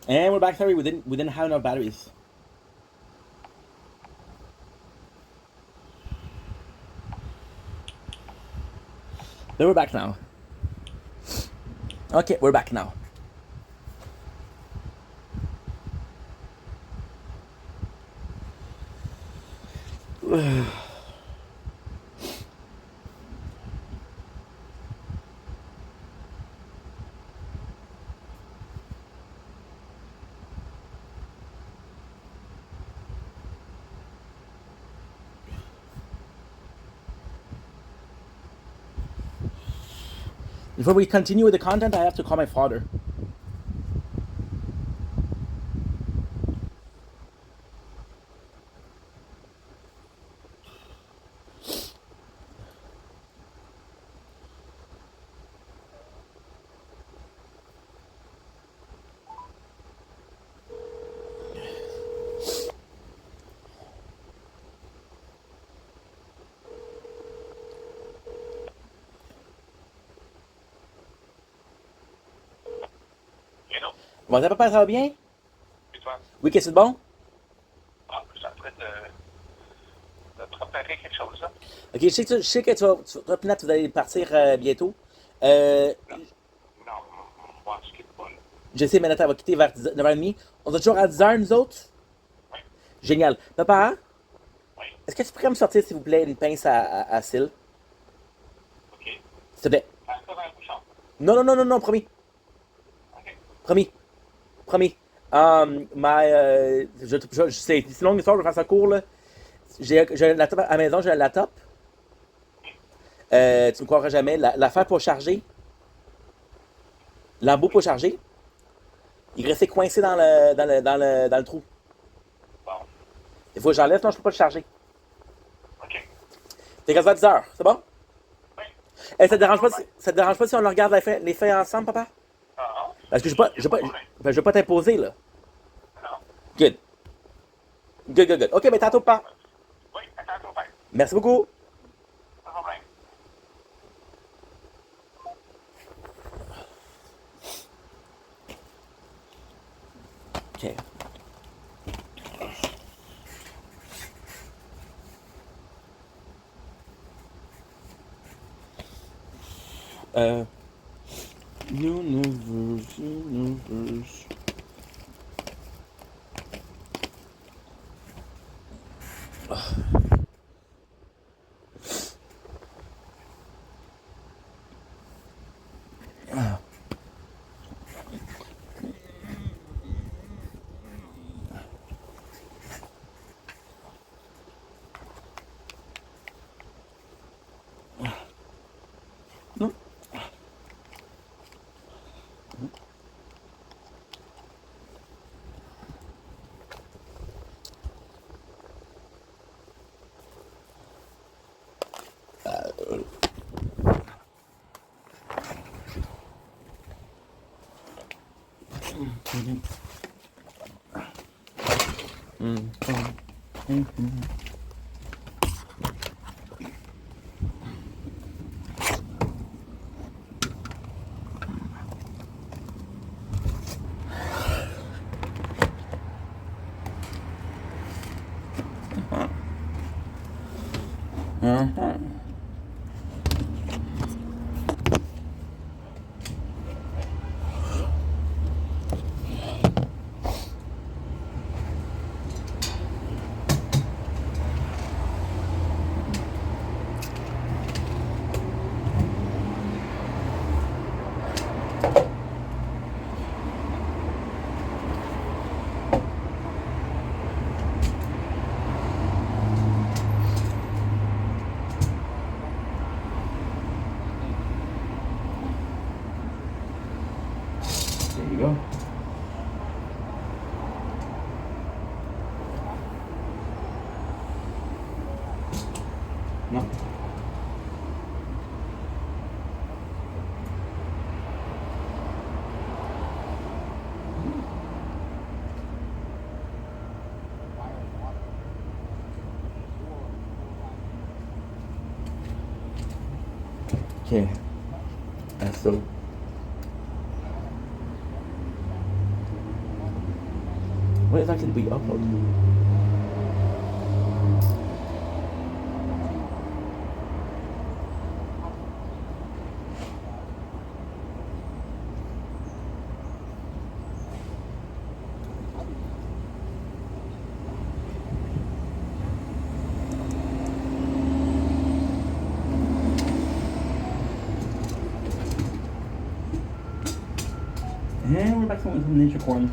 And we're back. Sorry, we didn't have enough batteries. But we're back now. Okay, we're back now. Before we continue with the content, I have to call my father. Hello. Bon, papa, ça va bien? Et toi? Oui, qu'est-ce que c'est bon? Ah, je suis en train de préparer quelque chose, là. Ok, je sais que toi, Pinat, vous allez partir bientôt. Non, non, moi, je quitte pas, là. Je sais, Manetta va quitter vers 9h30. On est toujours à 10h, nous autres? Oui, Génial. Papa, oui, est-ce que tu pourrais me sortir, s'il vous plaît, une pince à cils? OK. S'il te plaît. Passe ça dans le bouchon. Non, non, non, non, non, promis. OK. Promis. Promis. C'est une longue histoire, je vais faire ça court, là. J'ai un laptop à la maison, j'ai un laptop. Tu me croiras jamais. L'affaire pour charger, l'embout pour charger, il restait coincé dans le trou. Bon, Il faut que j'enlève, sinon je peux pas le charger. OK. T'es quasiment à 10 heures, c'est bon? Oui. Ça te Pas de dérange pas, problème. ça te dérange pas si on le regarde les faits ensemble, papa? Ah, ah. Parce que Il n'y a pas de je veux pas t'imposer, là. Non. Good. Good, good, good. Ok, mais tantôt, pas. Oui, attends, bye. Merci beaucoup. Pas de problème. Ok. Euh. Universe, universe. Non. There you go. Non. Ok. So. What exactly did we upload? And we're back to Ninja Corn.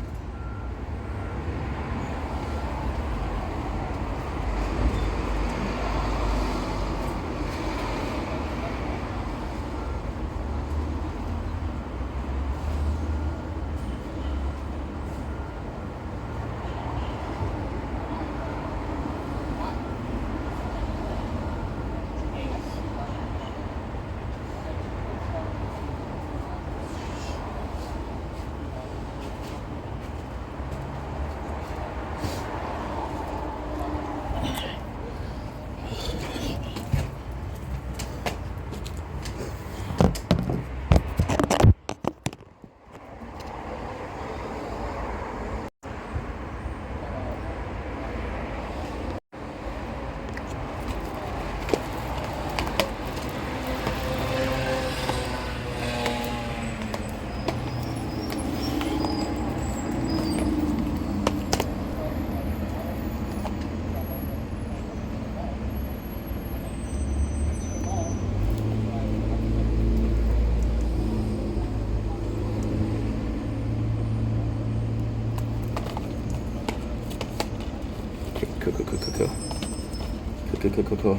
Cool.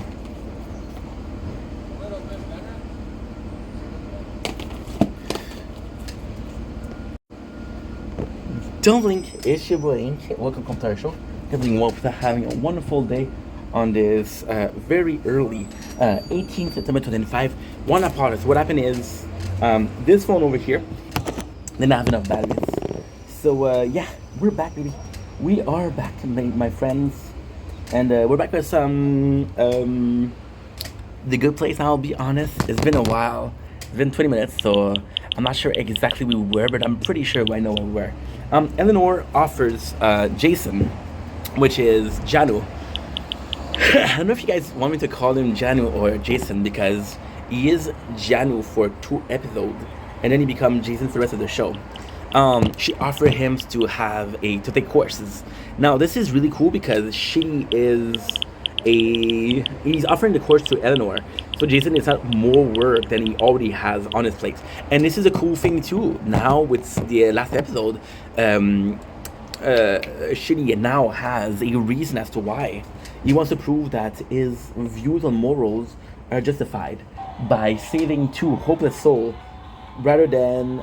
Don't blink, it's your boy Ink. Welcome to our show. Everyone, well, for having a wonderful day on this very early 18th September 2005. One apology. What happened is this phone over here didn't have enough batteries. So yeah, we're back, baby. We are back, my friends. And we're back with some The Good Place. I'll be honest, it's been a while. It's been 20 minutes, so I'm not sure exactly where we were, but I'm pretty sure I know where we were. Eleanor offers Jason, which is Janu. I don't know if you guys want me to call him Janu or Jason, because he is Janu for 2 episodes, and then he becomes Jason for the rest of the show. She offered him to take courses. Now this is really cool because he's offering the course to Eleanor. So Jason is at more work than he already has on his plate. And this is a cool thing too. Now with the last episode, Shitty now has a reason as to why. He wants to prove that his views on morals are justified by saving 2 hopeless souls rather than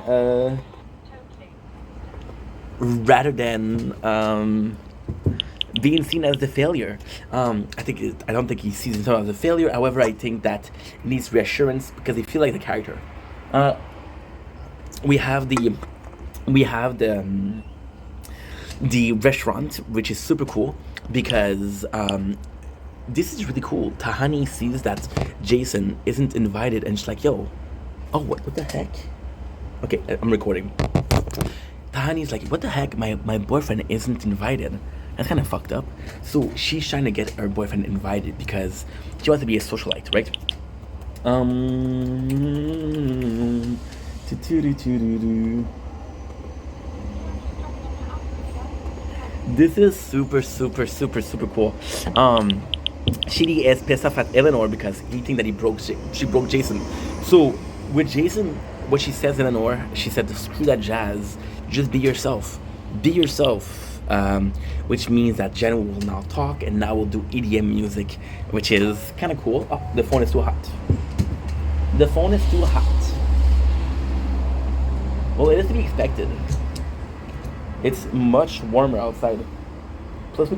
being seen as the failure. I don't think he sees himself as a failure. However, I think that he needs reassurance because he feels like the character. We have the restaurant, which is super cool because this is really cool. Tahani sees that Jason isn't invited and she's like, yo, oh, what the heck? Okay, I'm recording. Tahani's like, what the heck? My boyfriend isn't invited. That's kind of fucked up. So she's trying to get her boyfriend invited because she wants to be a socialite, right? This is super cool. Shitty is pissed off at Eleanor because he thinks that she broke Jason. So with Jason, what she says, Eleanor, she said, screw that jazz, just be yourself. Be yourself. Which means that Jen will now talk and now we'll do EDM music, which is kind of cool. Oh, the phone is too hot. The phone is too hot. Well, it is to be expected. It's much warmer outside. Plus we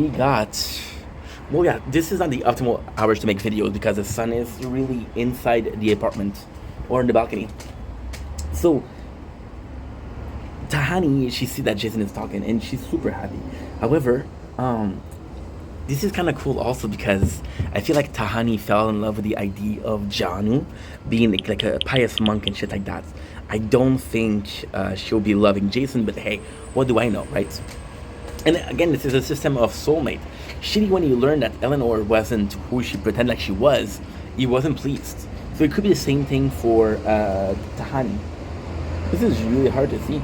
got well, yeah, this is not the optimal hours to make videos because the sun is really inside the apartment or in the balcony. So Tahani, she sees that Jason is talking and she's super happy. However, this is kind of cool also because I feel like Tahani fell in love with the idea of Janu being like a pious monk and shit like that. I don't think she'll be loving Jason, but hey, what do I know, right? And again, this is a system of soulmate. Shitty when you learn that Eleanor wasn't who she pretended like she was, he wasn't pleased. So it could be the same thing for Tahani. This is really hard to see.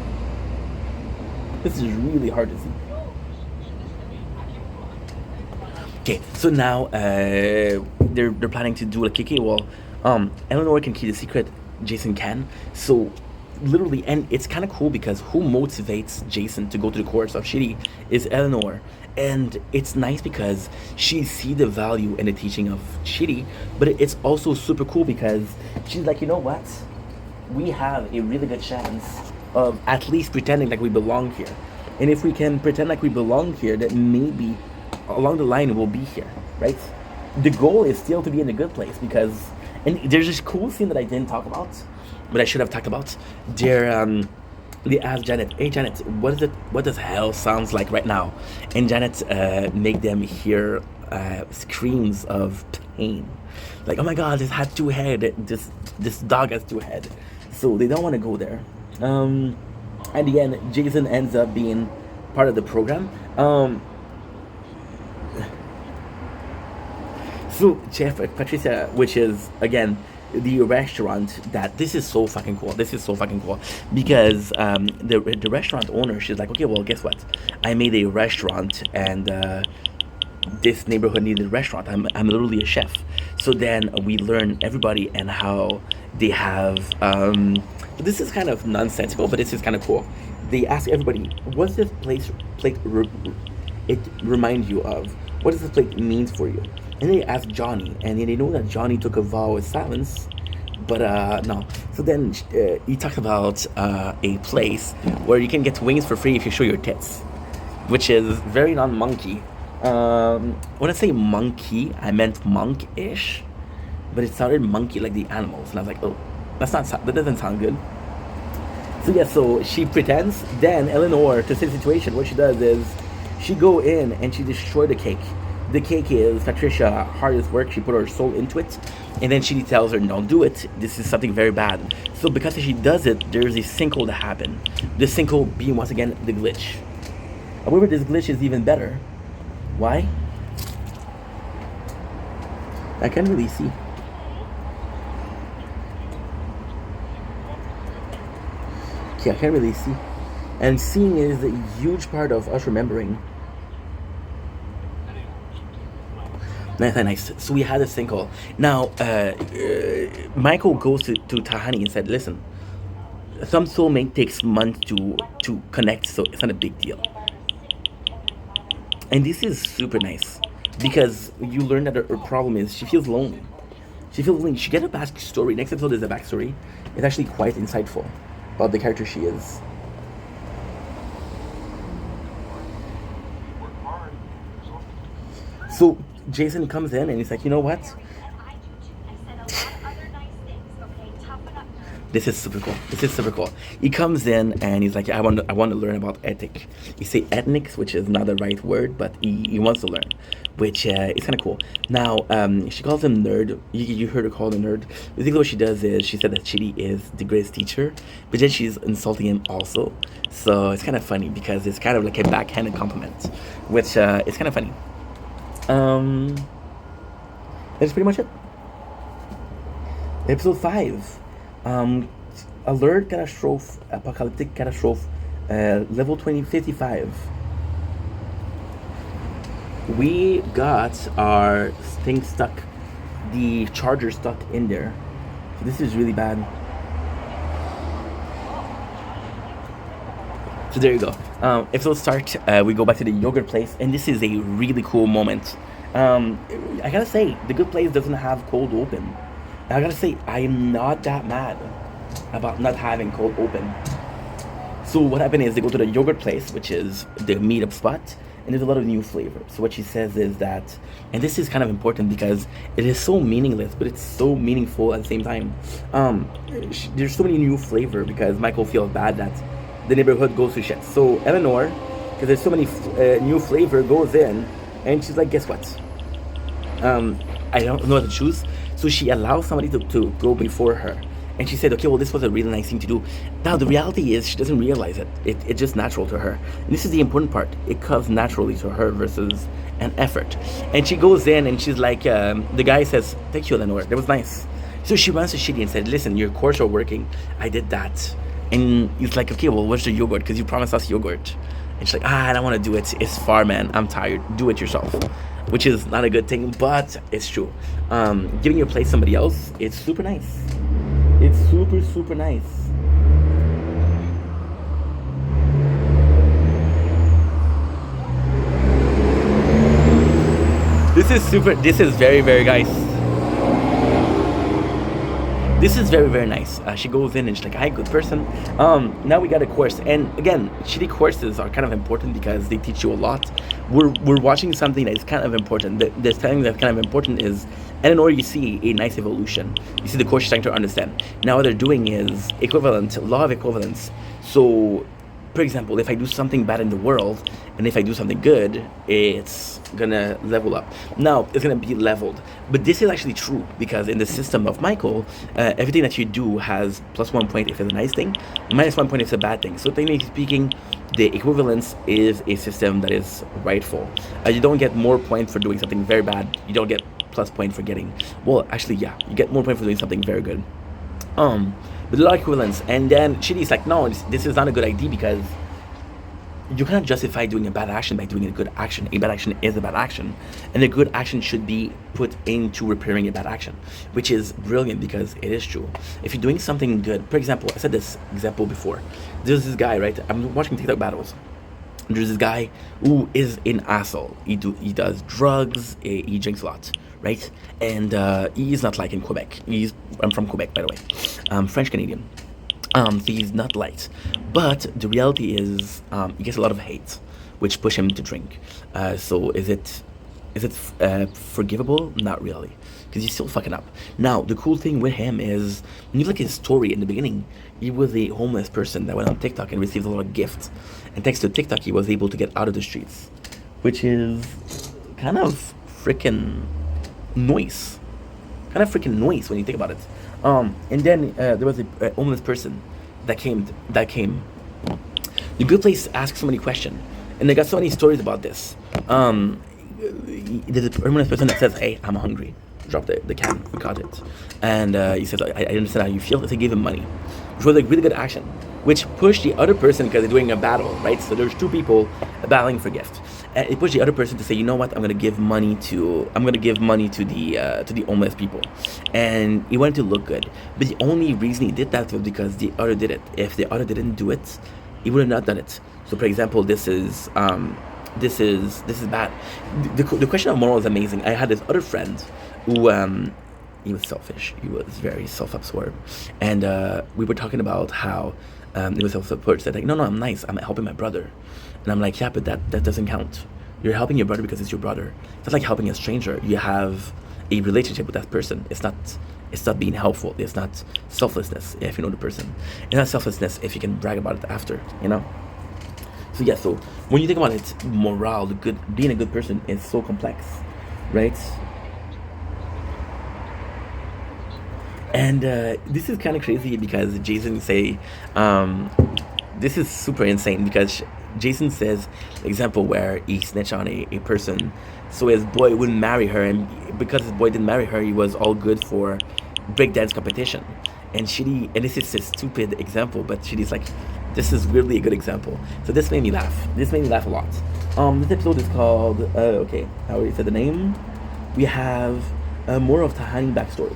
This is really hard to see. Okay, so now they're planning to do like, okay, well, Eleanor can keep the secret, Jason can. So literally, and it's kind of cool because who motivates Jason to go to the course of Shitty is Eleanor. And it's nice because she see the value in the teaching of Shitty, but it's also super cool because she's like, you know what? We have a really good chance of at least pretending like we belong here. And if we can pretend like we belong here, that maybe along the line we'll be here, right? The goal is still to be in a good place because, and there's this cool scene that I didn't talk about, but I should have talked about. They asked Janet, "Hey Janet, what does hell sounds like right now?" And Janet make them hear screams of pain, like, "Oh my God, this had two heads. This dog has two heads." So they don't want to go there. At the end, Jason ends up being part of the program. So Chef Patricia, which is again the restaurant that this is so fucking cool. This is so fucking cool because the restaurant owner, she's like, okay, well, guess what? I made a restaurant and this neighborhood needed a restaurant. I'm literally a chef. So then we learn everybody and how they have. This is kind of nonsensical, but this is kind of cool. They ask everybody, what's this plate it remind you of? What does this plate mean for you? And they ask Johnny, and they know that Johnny took a vow of silence, but no. So then he talks about a place where you can get wings for free if you show your tits, which is very non-monkey. When I say monkey, I meant monk-ish, but it sounded monkey like the animals, and I was like, oh, that doesn't sound good. So yeah, so she pretends. Then Eleanor, to see the situation, what she does is she go in and she destroy the cake. The cake is Patricia hardest work. She put her soul into it, and then she tells her, "Don't do it. This is something very bad." So because she does it, there's a sinkhole that happen. The sinkhole being once again the glitch. However, this glitch is even better. Why? I can't really see. Okay, I can't really see. And seeing is a huge part of us remembering. Nice. So we had a sinkhole. Now, Michael goes to Tahani and said, listen, some soulmate takes months to connect, so it's not a big deal. And this is super nice because you learn that her problem is she feels lonely. She get a backstory. Next episode is a backstory. It's actually quite insightful about the character she is. So Jason comes in and he's like, you know what? This is super cool. He comes in and he's like, I want to learn about ethic. He say ethnics, which is not the right word, but he wants to learn, which is kind of cool. Now, she calls him nerd. You heard her call him nerd. Basically what she does is she said that Chidi is the greatest teacher, but then she's insulting him also. So it's kind of funny because it's kind of like a backhanded compliment, which is kind of funny. That's pretty much it. Episode 5. Alert catastrophe, apocalyptic catastrophe, level 2055. We got our thing stuck, the charger stuck in there. So this is really bad. So there you go. Episode start, we go back to the yogurt place, and this is a really cool moment. I gotta say, the good place doesn't have cold open. I gotta say, I am not that mad about not having cold open. So what happened is they go to the yogurt place, which is the meetup spot, and there's a lot of new flavors. So what she says is that, and this is kind of important because it is so meaningless, but it's so meaningful at the same time. There's so many new flavor because Michael feels bad that the neighborhood goes to shit. So Eleanor, because there's so many new flavor, goes in And she's like, guess what? I don't know how to choose. So she allows somebody to go before her. And she said, okay, well, this was a really nice thing to do. Now, the reality is she doesn't realize it. It's just natural to her. And this is the important part. It comes naturally to her versus an effort. And she goes in and she's like, the guy says, thank you, Eleanor. That was nice. So she runs to Shitty and said, listen, your course are working. I did that. And he's like, okay, well, where's the yogurt? Because you promised us yogurt. And she's like, I don't want to do it. It's far, man. I'm tired. Do it yourself. Which is not a good thing, but it's true. Giving your place to somebody else, it's super nice. It's super, super nice. This is very, very nice. This is very, very nice. She goes in and she's like, hi, good person. Now we got a course. And again, shitty courses are kind of important because they teach you a lot. We're watching something that is kind of important. The thing that's kind of important is, and in order you see a nice evolution. You see the course you're trying to understand. Now what they're doing is equivalent, law of equivalence. So, for example, if I do something bad in the world, and if I do something good, it's gonna level up. Now, it's gonna be leveled. But this is actually true, because in the system of Michael, everything that you do has +1 point if it's a nice thing, -1 point if it's a bad thing. So technically speaking, the equivalence is a system that is rightful. You don't get more points for doing something very bad. You don't get +point for getting, well, actually, yeah, you get more points for doing something very good. But a lot of equivalence. And then Shitty's like, no, this is not a good idea because you cannot justify doing a bad action by doing a good action. A bad action is a bad action. And a good action should be put into repairing a bad action, which is brilliant because it is true. If you're doing something good, for example, I said this example before. There's this guy, right? I'm watching TikTok battles. There's this guy who is an asshole. He does drugs, he drinks a lot, right? And he's not like in Quebec. I'm from Quebec, by the way. French Canadian. So he's not liked. But the reality is he gets a lot of hate, which push him to drink. So is it forgivable? Not really, because he's still fucking up. Now, the cool thing with him is, when you look at his story in the beginning, he was a homeless person that went on TikTok and received a lot of gifts. And thanks to TikTok, he was able to get out of the streets, which is kind of freaking noise. Kind of freaking noise when you think about it. And then there was a homeless person that came. The Good Place asked so many questions, and they got so many stories about this. There's a homeless person that says, "Hey, I'm hungry." Drop the can. We caught it, and he says, "I understand how you feel." So they gave him money, which was a really good action, which pushed the other person, because they're doing a battle, right? So there's two people battling for gift, and it pushed the other person to say, you know what, I'm gonna give money to the homeless people, and he wanted to look good. But the only reason he did that was because the other did it. If the other didn't do it, he would have not done it. So, for example, this is bad. The question of moral is amazing. I had this other friend who he was selfish. He was very self-absorbed, and we were talking about how he was self-absorbed. Said like, no, I'm nice. I'm helping my brother, and I'm like, yeah, but that doesn't count. You're helping your brother because it's your brother. It's like helping a stranger. You have a relationship with that person. It's not being helpful. It's not selflessness if you know the person. It's not selflessness if you can brag about it after, you know. So yeah, so when you think about it, morale, being a good person is so complex, right? And this is kind of crazy because Jason say, this is super insane because Jason says, example where he snitched on a person, so his boy wouldn't marry her, and because his boy didn't marry her, he was all good for breakdance competition. And this is a stupid example, but Shitty's like, this is really a good example. So this made me laugh. This made me laugh a lot. This episode is called, okay, I already said the name. We have more of Tahani backstory.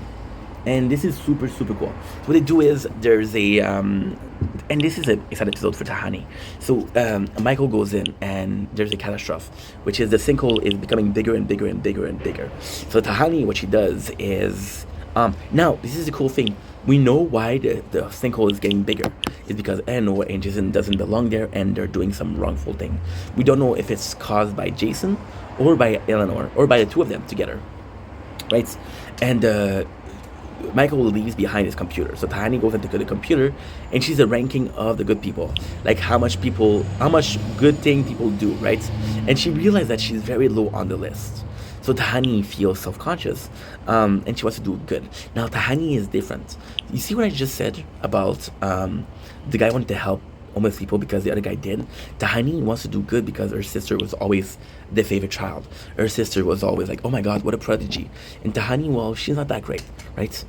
And this is super, super cool. So what they do is, there's a, and this is a sad episode for Tahani. So Michael goes in, and there's a catastrophe, which is the sinkhole is becoming bigger and bigger and bigger and bigger. So Tahani, what she does is, now, this is a cool thing. We know why the sinkhole is getting bigger. It's because Eleanor and Jason doesn't belong there, and they're doing some wrongful thing. We don't know if it's caused by Jason, or by Eleanor, or by the two of them together, right? And Michael leaves behind his computer. So Tahani goes into the computer, and she's a ranking of the good people, like how much good thing people do, right? And she realized that she's very low on the list. So Tahani feels self-conscious, and she wants to do good. Now Tahani is different. You see what I just said about the guy wanted to help homeless people because the other guy did. Tahani wants to do good because her sister was always the favorite child. Her sister was always like, oh my god, what a prodigy. And Tahani, well, she's not that great, right?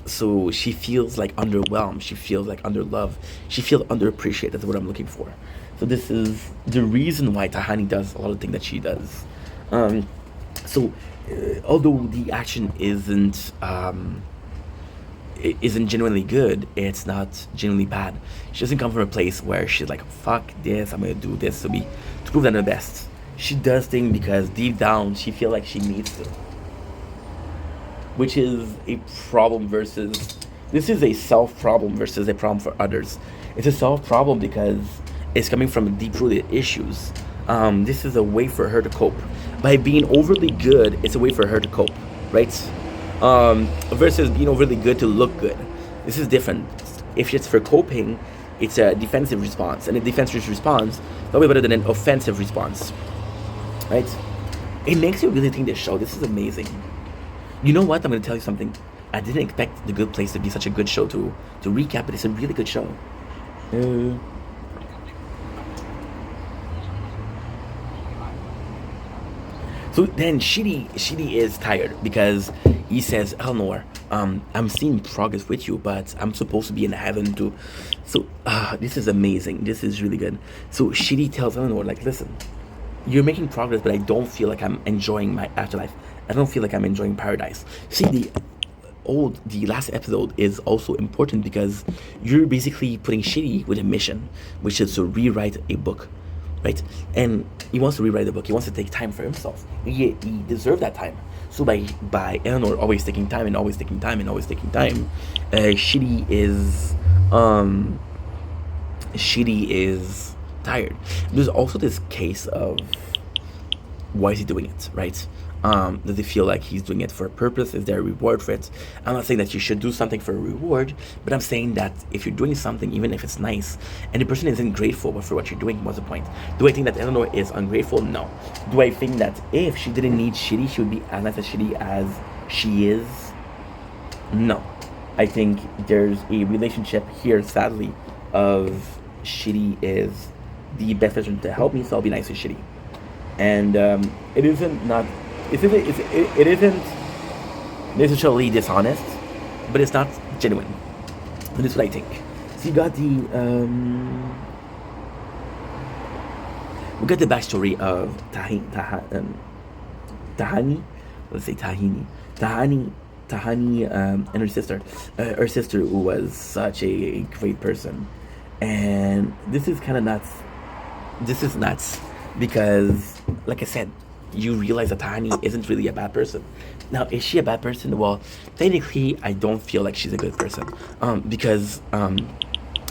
So she feels like underwhelmed. She feels like underloved. She feels underappreciated. That's what I'm looking for. So this is the reason why Tahani does a lot of things that she does. Although the action isn't genuinely good, it's not genuinely bad. She doesn't come from a place where she's like, fuck this, I'm gonna do this to prove that I'm the best. She does things because deep down she feels like she needs to. Which is a problem this is a self problem versus a problem for others. It's a self problem because it's coming from deep rooted issues. This is a way for her to cope. By being overly good, it's a way for her to cope, right? Versus being overly good to look good. This is different. If it's for coping, it's a defensive response, and a defensive response is way better than an offensive response, right? It makes you really think this show. This is amazing. You know what? I'm going to tell you something. I didn't expect The Good Place to be such a good show to recap, but it's a really good show. So then Shidi is tired because he says, Eleanor, I'm seeing progress with you, but I'm supposed to be in heaven too. So this is amazing. This is really good. So Shidi tells Eleanor, like, listen, you're making progress, but I don't feel like I'm enjoying my afterlife. I don't feel like I'm enjoying paradise. See, the last episode is also important because you're basically putting Shidi with a mission, which is to rewrite a book. Right? And he wants to rewrite the book. He wants to take time for himself. He deserves that time. So by Eleanor always taking time, Shidi is tired. There's also this case of why is he doing it, right? Does he feel like he's doing it for a purpose? Is there a reward for it? I'm not saying that you should do something for a reward, but I'm saying that if you're doing something, even if it's nice, and the person isn't grateful for what you're doing, what's the point? Do I think that Eleanor is ungrateful? No. Do I think that if she didn't need Shidi, she would be as nice as Shidi as she is? No. I think there's a relationship here, sadly, of Shidi is the best person to help me, so I'll be nice to Shidi. And it isn't necessarily dishonest, but it's not genuine. And that's what I think. So you got we got the backstory of Tahani. Let's say Tahani, and her sister. Her sister, who was such a great person, and this is kind of nuts. This is nuts because, like I said, you realize that Tahani isn't really a bad person. Now, is she a bad person? Well, technically, I don't feel like she's a good person. Because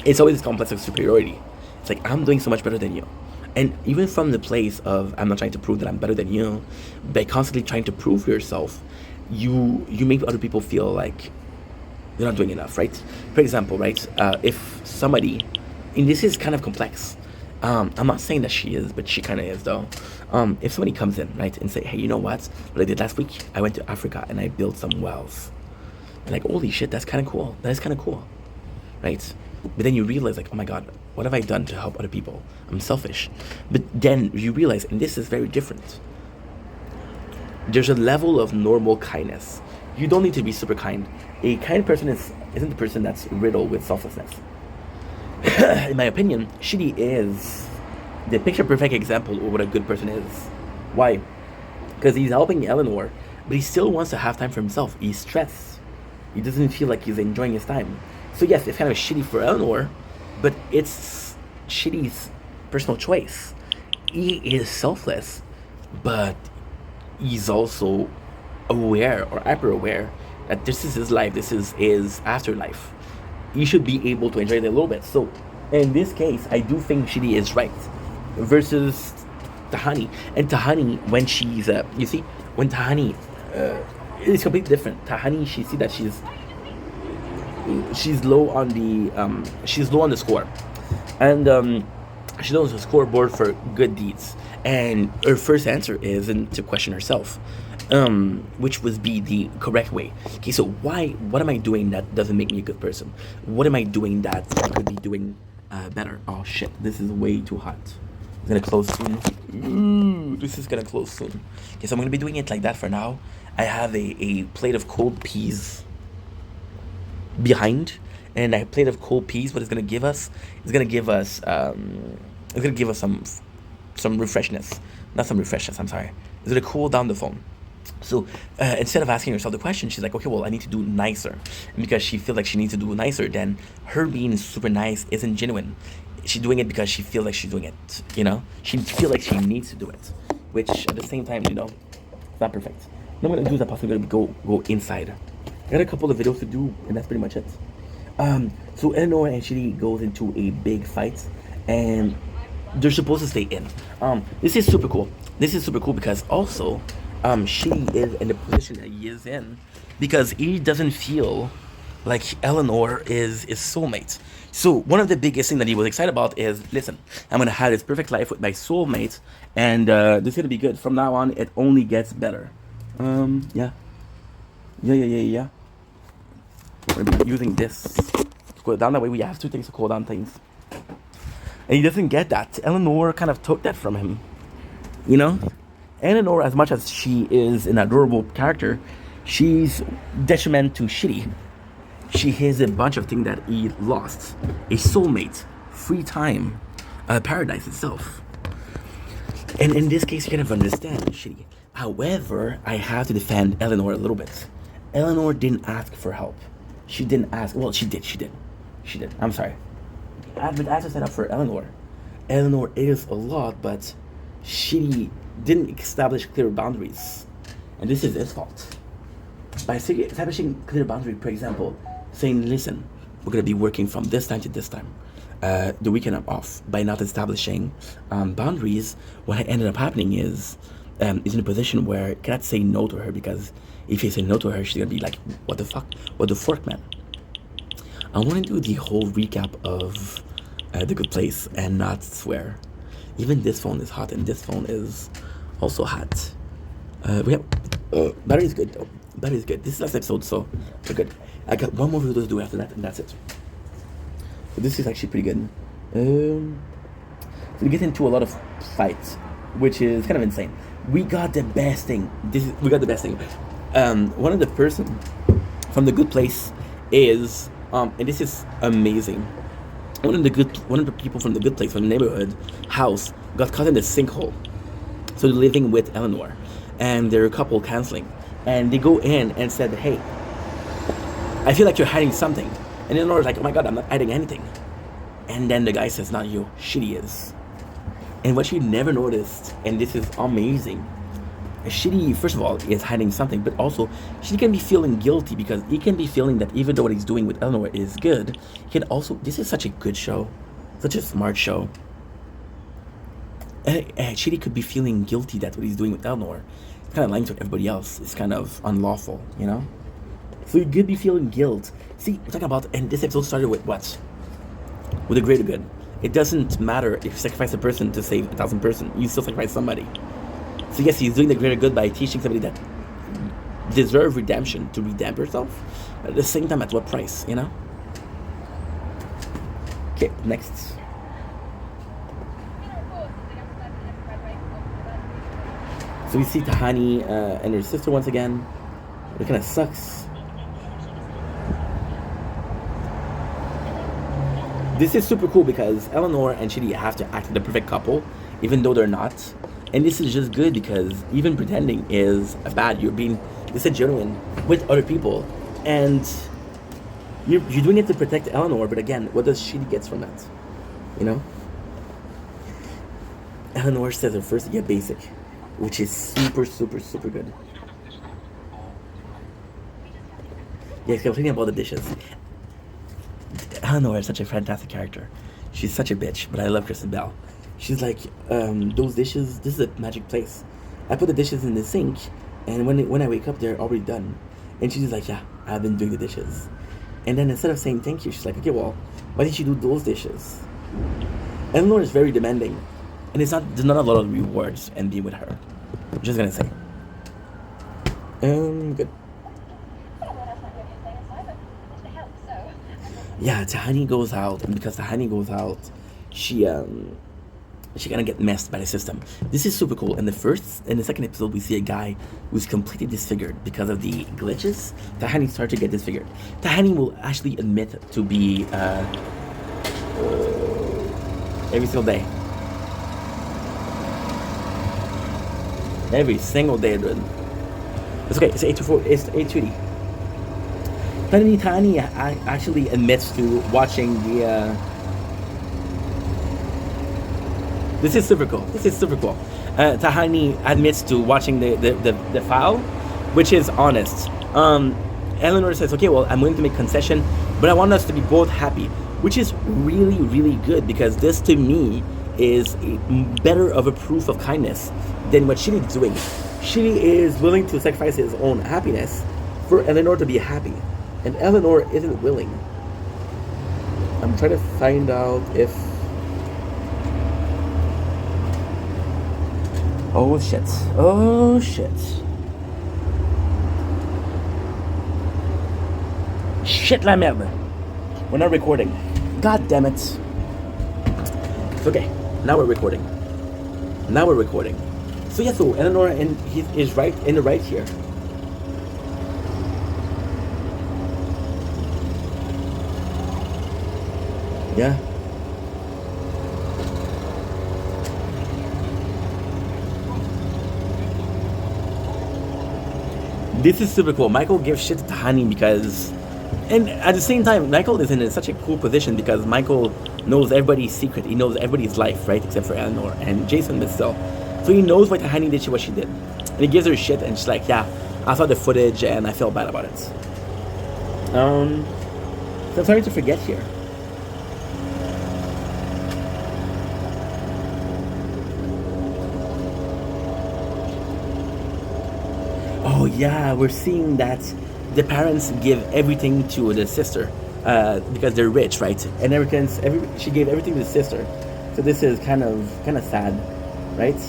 it's always this complex of superiority. It's like, I'm doing so much better than you. And even from the place of, I'm not trying to prove that I'm better than you, by constantly trying to prove yourself, you make other people feel like you're not doing enough, right? For example, right, if somebody, and this is kind of complex, I'm not saying that she is, but she kind of is though. If somebody comes in, right, and say, hey, you know what I did last week? I went to Africa and I built some wells. And like, holy shit, that's kind of cool. That is kind of cool, right? But then you realize, like, oh my god, what have I done to help other people? I'm selfish. But then you realize, and this is very different, there's a level of normal kindness. You don't need to be super kind. A kind person isn't the person that's riddled with selflessness. In my opinion, Shidi is the picture-perfect example of what a good person is. Why? Because he's helping Eleanor, but he still wants to have time for himself. He's stressed. He doesn't feel like he's enjoying his time. So yes, it's kind of shitty for Eleanor, but it's Shidi's personal choice. He is selfless, but he's also aware or hyper-aware that this is his life, this is his afterlife. You should be able to enjoy it a little bit. So, in this case, I do think Shidi is right. Versus Tahani. And Tahani, when she's, you see, when Tahani it's completely different. Tahani, she see that she's low on the score, and she knows the scoreboard for good deeds. And her first answer isn't to question herself, which would be the correct way. Okay, so what am I doing that doesn't make me a good person? What am I doing that I could be doing better? Oh shit, this is way too hot. It's gonna close soon. Ooh, this is gonna close soon. Okay, so I'm gonna be doing it like that for now. I have a plate of cold peas behind, and a plate of cold peas. What it's gonna give us? It's gonna give us some refreshness. Not some refreshness. I'm sorry. It's gonna cool down the phone. So instead of asking herself the question, she's like, okay, well, I need to do nicer. And because she feels like she needs to do nicer, then her being super nice isn't genuine. She's doing it because she feels like she's doing it. She feels like she needs to do it, which at the same time, it's not perfect. What I'm gonna do is I'm possibly gonna go inside. I got a couple of videos to do, and that's pretty much it. So Eleanor and Shitty goes into a big fight, and they're supposed to stay in. This is super cool. This is super cool because also, Shitty is in the position that he is in because he doesn't feel like Eleanor is his soulmate. So one of the biggest things that he was excited about is, listen, I'm gonna have this perfect life with my soulmate, and this is gonna be good. From now on, it only gets better. Yeah. We're gonna be using this to cool it down. That way we have two things to cool down things. And he doesn't get that. Eleanor kind of took that from him. Eleanor, as much as she is an adorable character, she's detriment to Shitty. She has a bunch of things that he lost. A soulmate, free time, paradise itself. And in this case, you kind of understand Shitty. However, I have to defend Eleanor a little bit. Eleanor didn't ask for help. She didn't ask. Well, she did. I'm sorry. I've been asked to set up for Eleanor. Eleanor is a lot, but Shitty didn't establish clear boundaries. And this is his fault. By establishing clear boundaries, for example, saying, listen, we're going to be working from this time to this time. The weekend I'm off. By not establishing boundaries, what ended up happening is he's in a position where he cannot say no to her, because if you say no to her, she's going to be like, what the fuck? What the fork, man? I want to do the whole recap of The Good Place and not swear. Even this phone is hot, and this phone is also hot. Battery's good though. Battery's good. This is last episode, so we're good. I got one more video to do after that, and that's it. So this is actually pretty good. So we get into a lot of fights, which is kind of insane. We got the best thing. One of the person from The Good Place is, and this is amazing. One of the people from The Good Place, from the neighborhood house, got caught in the sinkhole. So they're living with Eleanor, and they're a couple counseling, and they go in and said, "Hey, I feel like you're hiding something." And Eleanor's like, "Oh my God, I'm not hiding anything." And then the guy says, "Not you, Shitty is." And what she never noticed, and this is amazing, Shitty, first of all, is hiding something, but also she can be feeling guilty because he can be feeling that even though what he's doing with Eleanor is good, he can also, this is such a good show, such a smart show. Shitty could be feeling guilty that what he's doing with Eleanor, it's kind of lying to everybody else, it's kind of unlawful, So he could be feeling guilt. See, we're talking about, and this episode started with what? With the greater good. It doesn't matter if you sacrifice a person to save 1,000 person, you still sacrifice somebody. So yes, he's doing the greater good by teaching somebody that deserve redemption to redeem herself. But at the same time, at what price, Okay, next. So we see Tahani and her sister once again. It kind of sucks. This is super cool because Eleanor and Shitty have to act the perfect couple, even though they're not. And this is just good because even pretending is bad. You're genuine with other people, and you're doing it to protect Eleanor. But again, what does Shitty get from that? Eleanor says her first basic, which is super, super, super good. Yes, I'm thinking about the dishes. Eleanor is such a fantastic character. She's such a bitch, but I love Kristen Bell. She's like, those dishes, this is a magic place. I put the dishes in the sink, And when I wake up, they're already done. And she's just like, yeah, I've been doing the dishes. And then instead of saying thank you, she's like, okay, well, why didn't you do those dishes? Eleanor is very demanding, and there's not a lot of rewards in being with her. I'm just gonna say. Good. Yeah, Tahani goes out, and because Tahani goes out, she gonna get messed by the system. This is super cool. In the second episode, we see a guy who's completely disfigured because of the glitches. Tahani starts to get disfigured. Tahani will actually admit to be every single day. Every single day, dude. It's okay. It's 8:24. It's 8:20. Tahani actually admits to watching the. This is super cool. Tahani admits to watching the file, which is honest. Eleanor says, okay, well, I'm willing to make concession, but I want us to be both happy, which is really, really good, because this, to me, is better of a proof of kindness than what Shitty's doing. Shitty is willing to sacrifice his own happiness for Eleanor to be happy, and Eleanor isn't willing. I'm trying to find out if... Oh shit. Shit la merde. We're not recording. God damn it. It's okay. Now we're recording. So yeah, so Eleanor is right in the right here. Yeah. This is super cool. Michael gives shit to Tahani because... And at the same time, Michael is in such a cool position because Michael knows everybody's secret. He knows everybody's life, right? Except for Eleanor and Jason, but still. So he knows why Tahani did what she did. And he gives her shit and she's like, yeah, I saw the footage and I feel bad about it. So I'm starting to forget here. Oh yeah, we're seeing that the parents give everything to the sister because they're rich, right? And she gave everything to the sister. So this is kind of sad, right?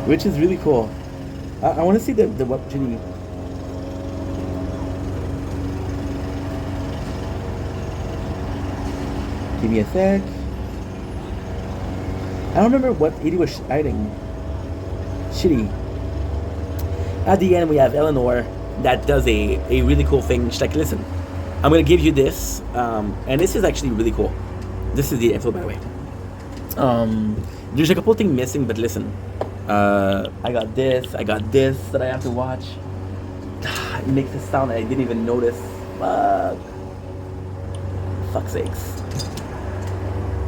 Which is really cool. I want to see the what Ginny. Give me a sec. I don't remember what Edie was hiding. Shitty. At the end, we have Eleanor that does a really cool thing. She's like, listen, I'm going to give you this. And this is actually really cool. This is the episode, by the way. There's a couple things missing, but listen. I got this that I have to watch. It makes a sound that I didn't even notice. Fuck's sakes.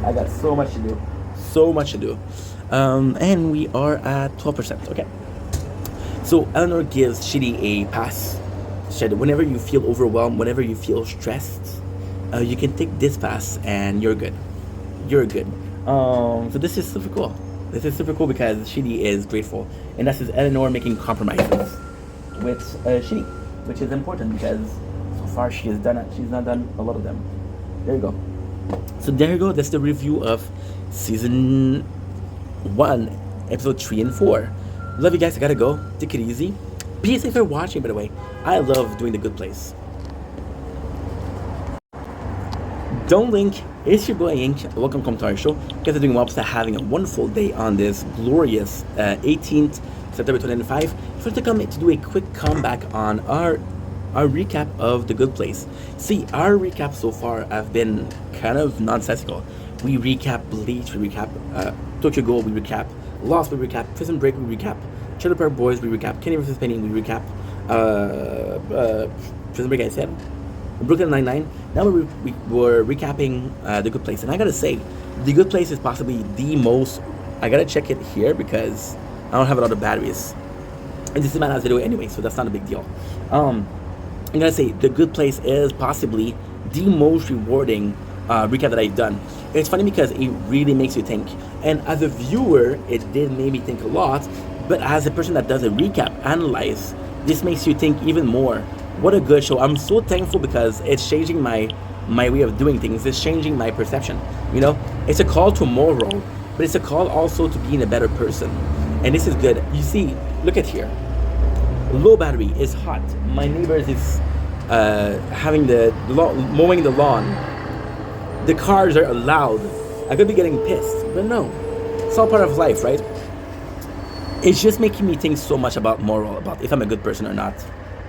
I got so much to do. And we are at 12%. Okay. So Eleanor gives Shitty a pass. She said, whenever you feel overwhelmed, whenever you feel stressed, you can take this pass and you're good. So this is super cool. Because Shitty is grateful, and that's Eleanor making compromises with Shitty, which is important because so far she's not done a lot of them. There you go. So there you go. That's the review of season 1, episode 3 and 4. Love you guys. I gotta go. Take it easy. Be safe for watching, by the way. I love doing The Good Place. Don't link. It's your boy Ink. Welcome to Commentary Show. You guys are doing well. Having a wonderful day on this glorious 18th September 2005. If you want to come to do a quick comeback on our recap of The Good Place. See, our recaps so far have been kind of nonsensical. We recap Bleach, we recap Tokyo Ghoul, we recap Lost, we recap Prison Break, we recap Trailer Park Boys, we recap Kenny vs. Penny, we recap Prison Break, I said. Brooklyn Nine-Nine. Now we're recapping The Good Place. And I gotta say, The Good Place is possibly the most... I gotta check it here because I don't have a lot of batteries. And this is my last video anyway, so that's not a big deal. I'm gonna say The Good Place is possibly the most rewarding recap that I've done. It's funny because it really makes you think. And as a viewer, it did make me think a lot. But as a person that does a recap, analyze, this makes you think even more. What a good show! I'm so thankful because it's changing my way of doing things. It's changing my perception. You know, it's a call to moral, but it's a call also to being a better person. And this is good. You see, look at here. Low battery is hot. My neighbors is having mowing the lawn. The cars are loud. I could be getting pissed, but no, it's all part of life, right? It's just making me think so much about moral, about if I'm a good person or not,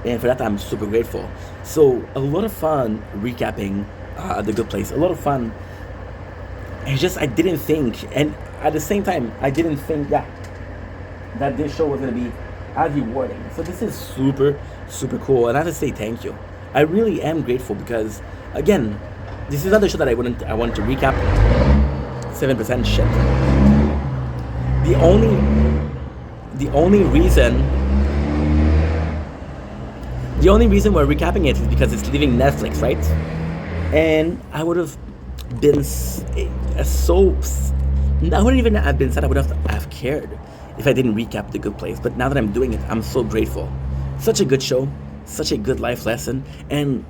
and for that I'm super grateful. So a lot of fun recapping The Good Place. A lot of fun. It's just I didn't think, and at the same time I didn't think that this show was gonna be as rewarding. So this is super super cool, and I have to say thank you. I really am grateful because again, this is another show that I want to recap. 7% shit. The only the only reason the only reason we're recapping it is because it's leaving Netflix, right? And I would have been so I wouldn't even have been sad. I would have cared if I didn't recap The Good Place. But now that I'm doing it, I'm so grateful. Such a good show, such a good life lesson, and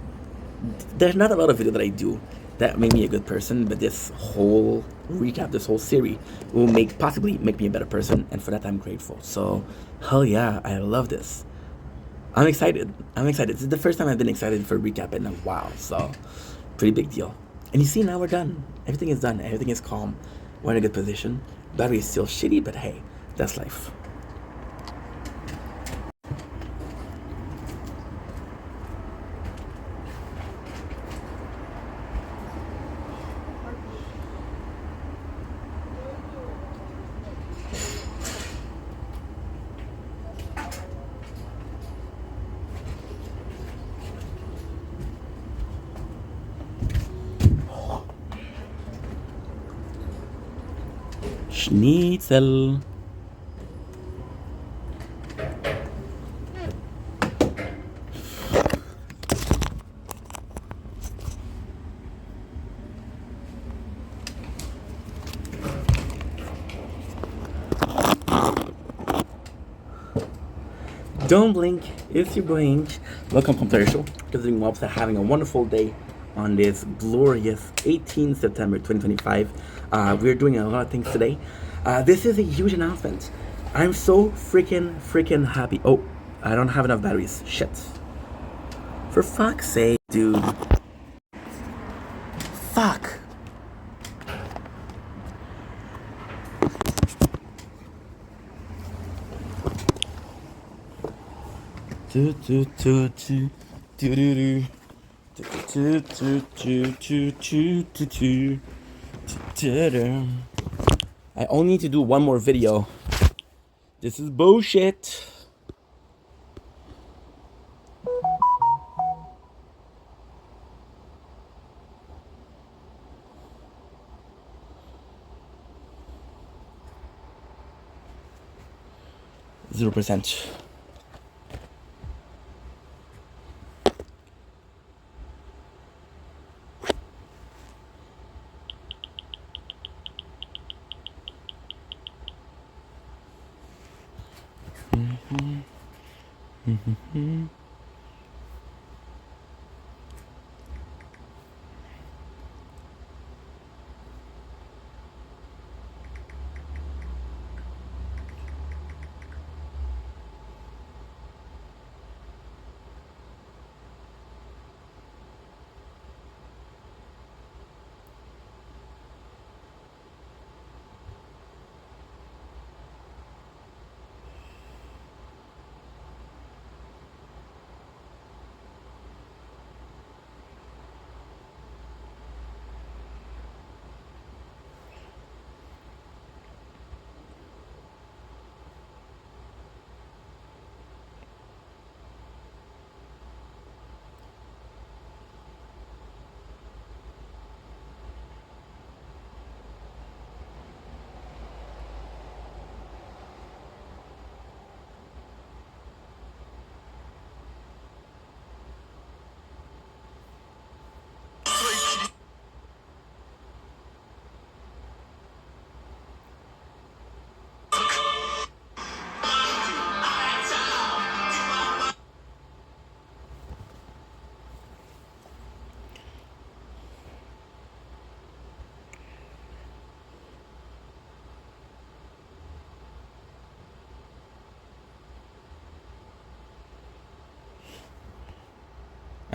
there's not a lot of video that I do that make me a good person, but this whole recap, this whole series will possibly make me a better person, and for that I'm grateful. So hell yeah, I love this. I'm excited. This is the first time I've been excited for a recap in a while, so pretty big deal. And you see, now we're done. Everything is done. Everything is calm. We're in a good position. Battery is still shitty, but hey, that's life. Schnitzel. Don't blink, it's your blink. Welcome, commercial. Considering Wobs are having a wonderful day on this glorious 18th September 2025. We're doing a lot of things today. This is a huge announcement. I'm so freaking happy. Oh, I don't have enough batteries. Shit. For fuck's sake, dude. Fuck. I only need to do one more video. This is bullshit. %.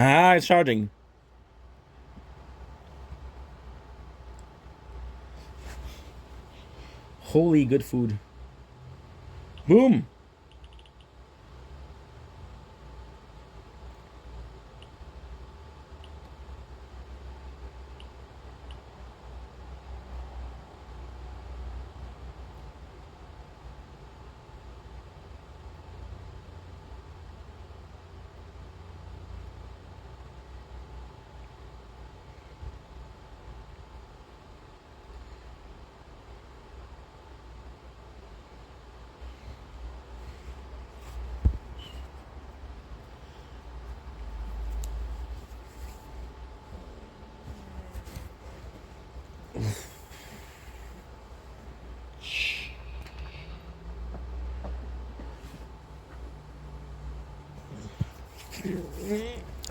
Ah, it's charging. Holy good food. Boom.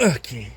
Okay.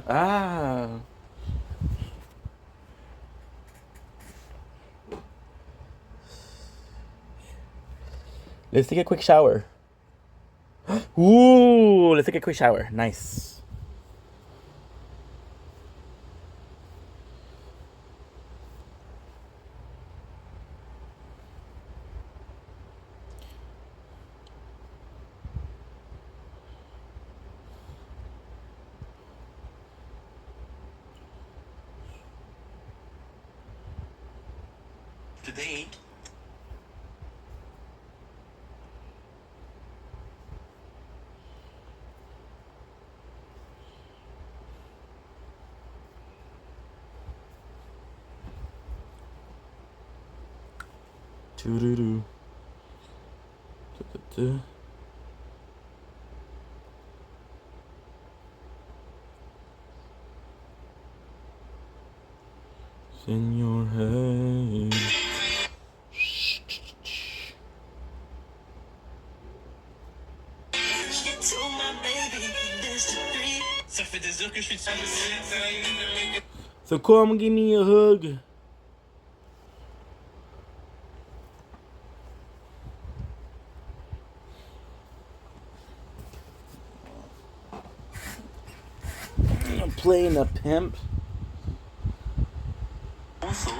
Ah. Let's take a quick shower. Ooh, let's take a quick shower. Nice. Today, doo-doo-doo. Da-da-da. It's in your head. So come give me a hug. I'm playing a pimp. Also,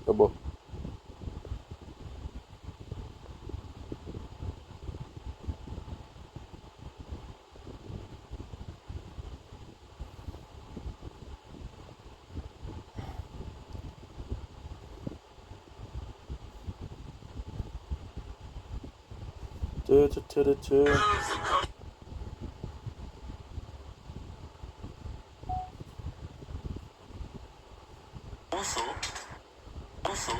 double. Also, also.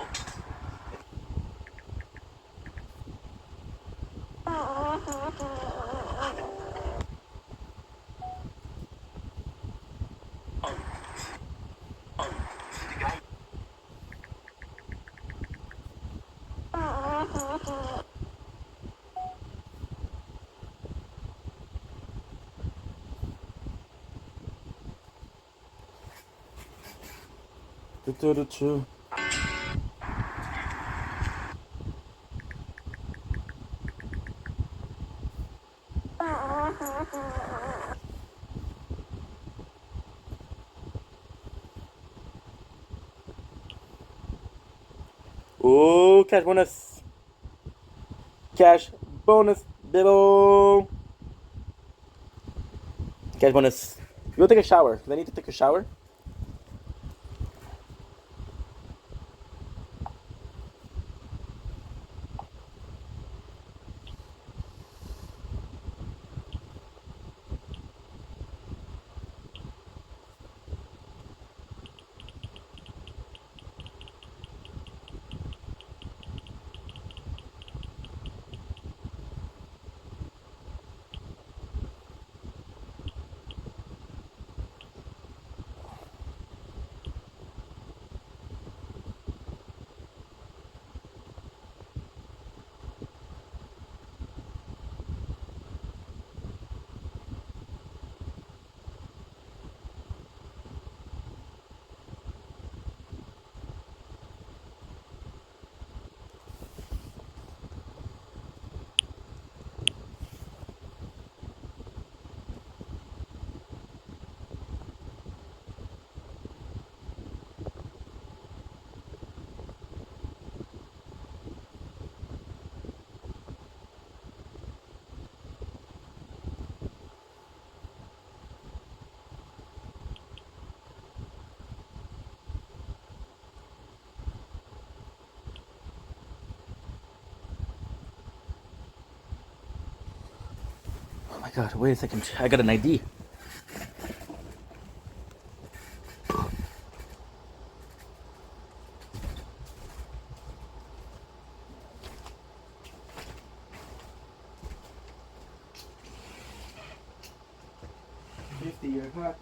Do-do-do-do. Oh, cash bonus. Cash bonus, Bill. Cash bonus. Go take a shower. Do I need to take a shower? Oh my god, wait a second. I got an ID. You're hot.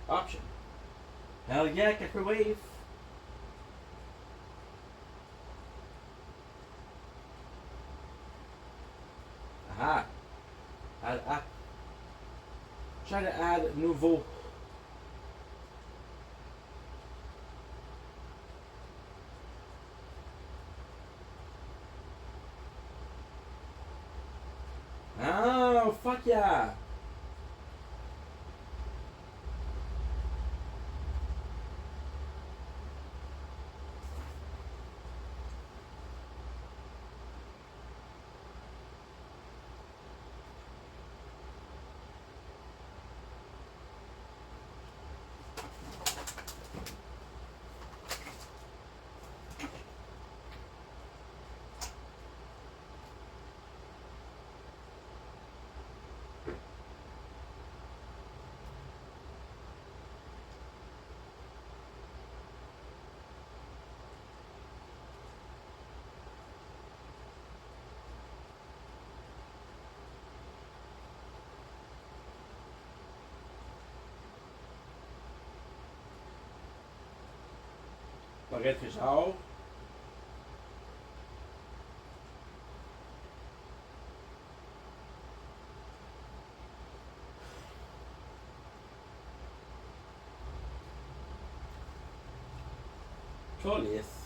Option. Hell yeah, catch your wave. Aha. Add app. Try to add nouveau. Oh, fuck yeah. Baguette Richard. Trollies.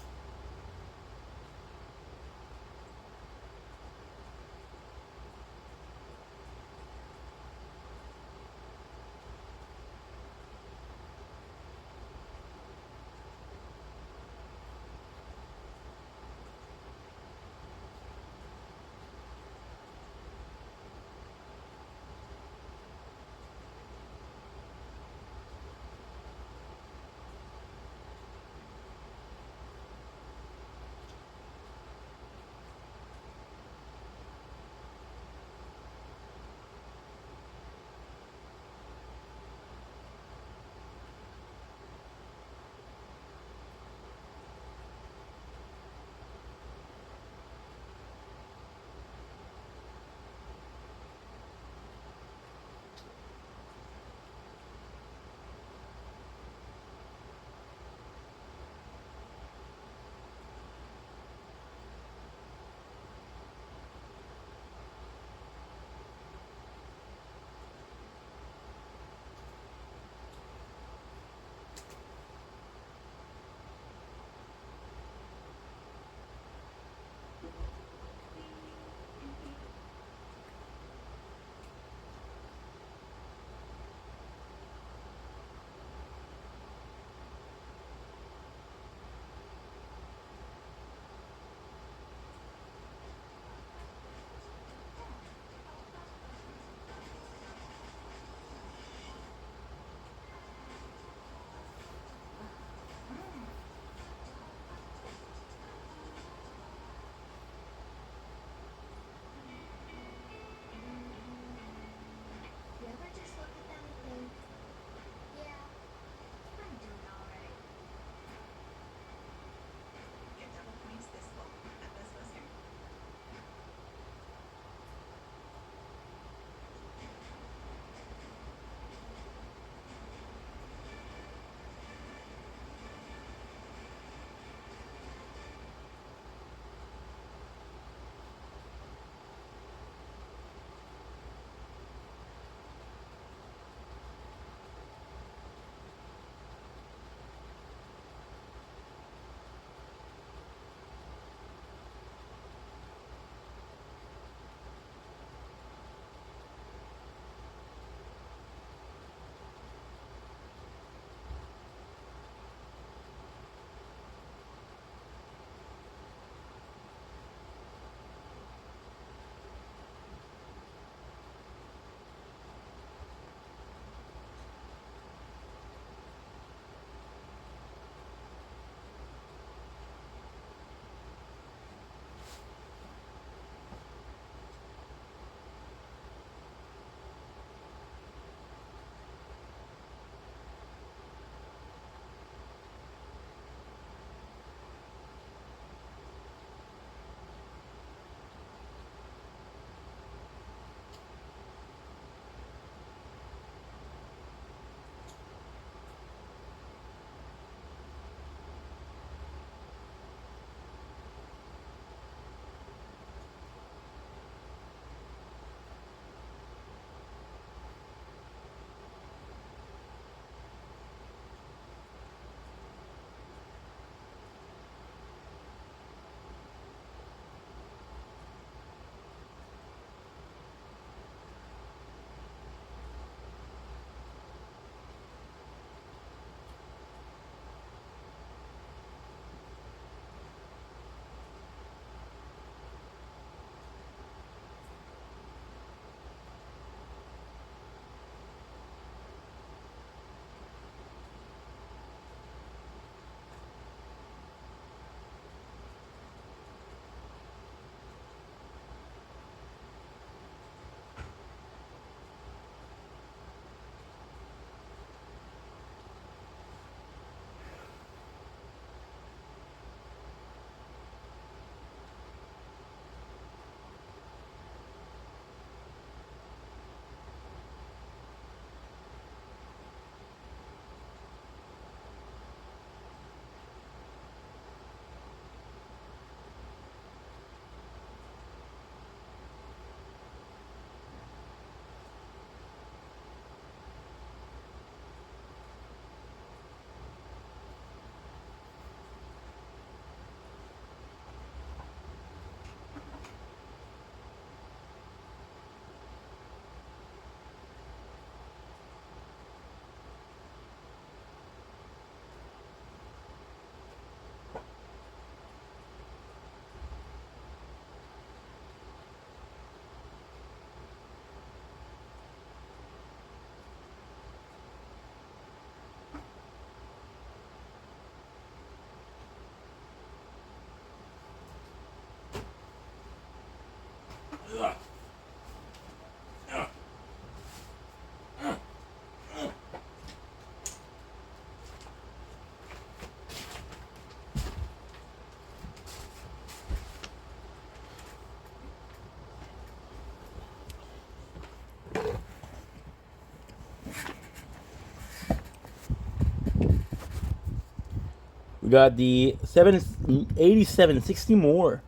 got the 787 more.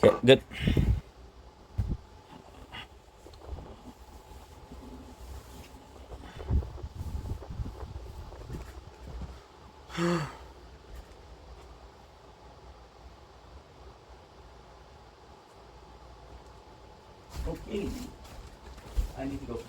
Okay, good. Okay, I need to go.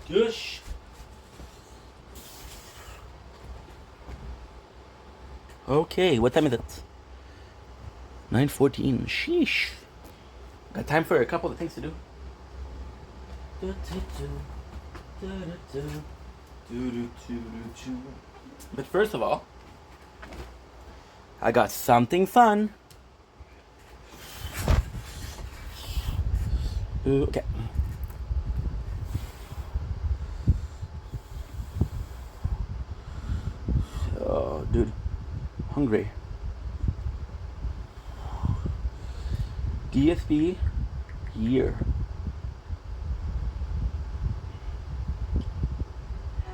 Yush. Okay, what time is it? 9:14. Sheesh. Got time for a couple of things to do. But first of all, I got something fun. Okay. Oh, dude. Hungry. DSP year.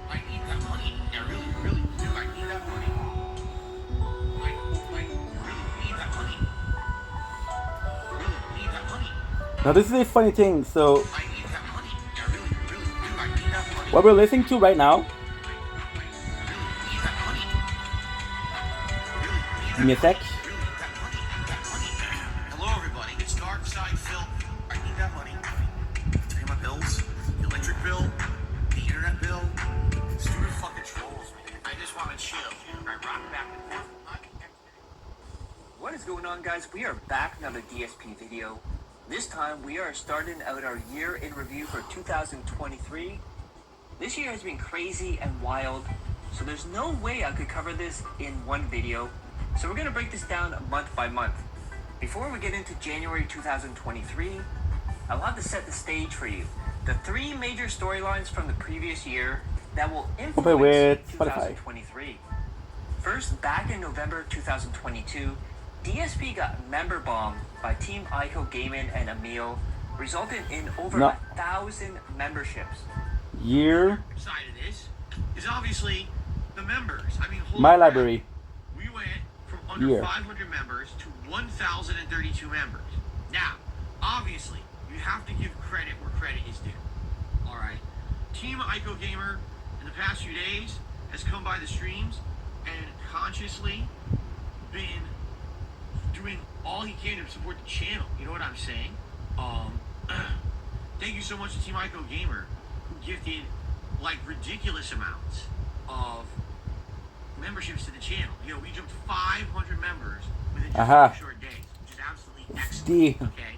I need that money. I really, really do. I need that money. I really need that money. Really need that money. Now this is a funny thing. So I need that money. I really, really do. I need that money. what we're listening to right now. I really need that money. Really need Give me a sec. Hello, everybody. It's Dark Side Phil. I need that money to pay my bills, the electric bill, the internet bill. Stupid fucking trolls, man. I just want to chill. I rock back and forth. What is going on, guys? We are back with another DSP video. This time we are starting out our year in review for 2023. This year has been crazy and wild, so there's no way I could cover this in one video. So we're going to break this down month by month. Before we get into January 2023, I'll have to set the stage for you. The 3 major storylines from the previous year that will influence with Spotify. 2023. First, back in November 2022, DSP got member bombed by Team Ico Gaming and Emil, resulting in over 1,000 memberships. Year. Side of this is obviously the members. I mean, holy My crap. library. We went from under Year. 500 members to 1,032 members. Now, obviously, you have to give credit where credit is due. All right. Team Ico Gamer in the past few days has come by the streams and consciously been doing all he can to support the channel. You know what I'm saying? Thank you so much to Team Ico Gamer, who gifted like ridiculous amounts of memberships to the channel. You know, we jumped 500 members within just a few short days, which is absolutely excellent. Okay,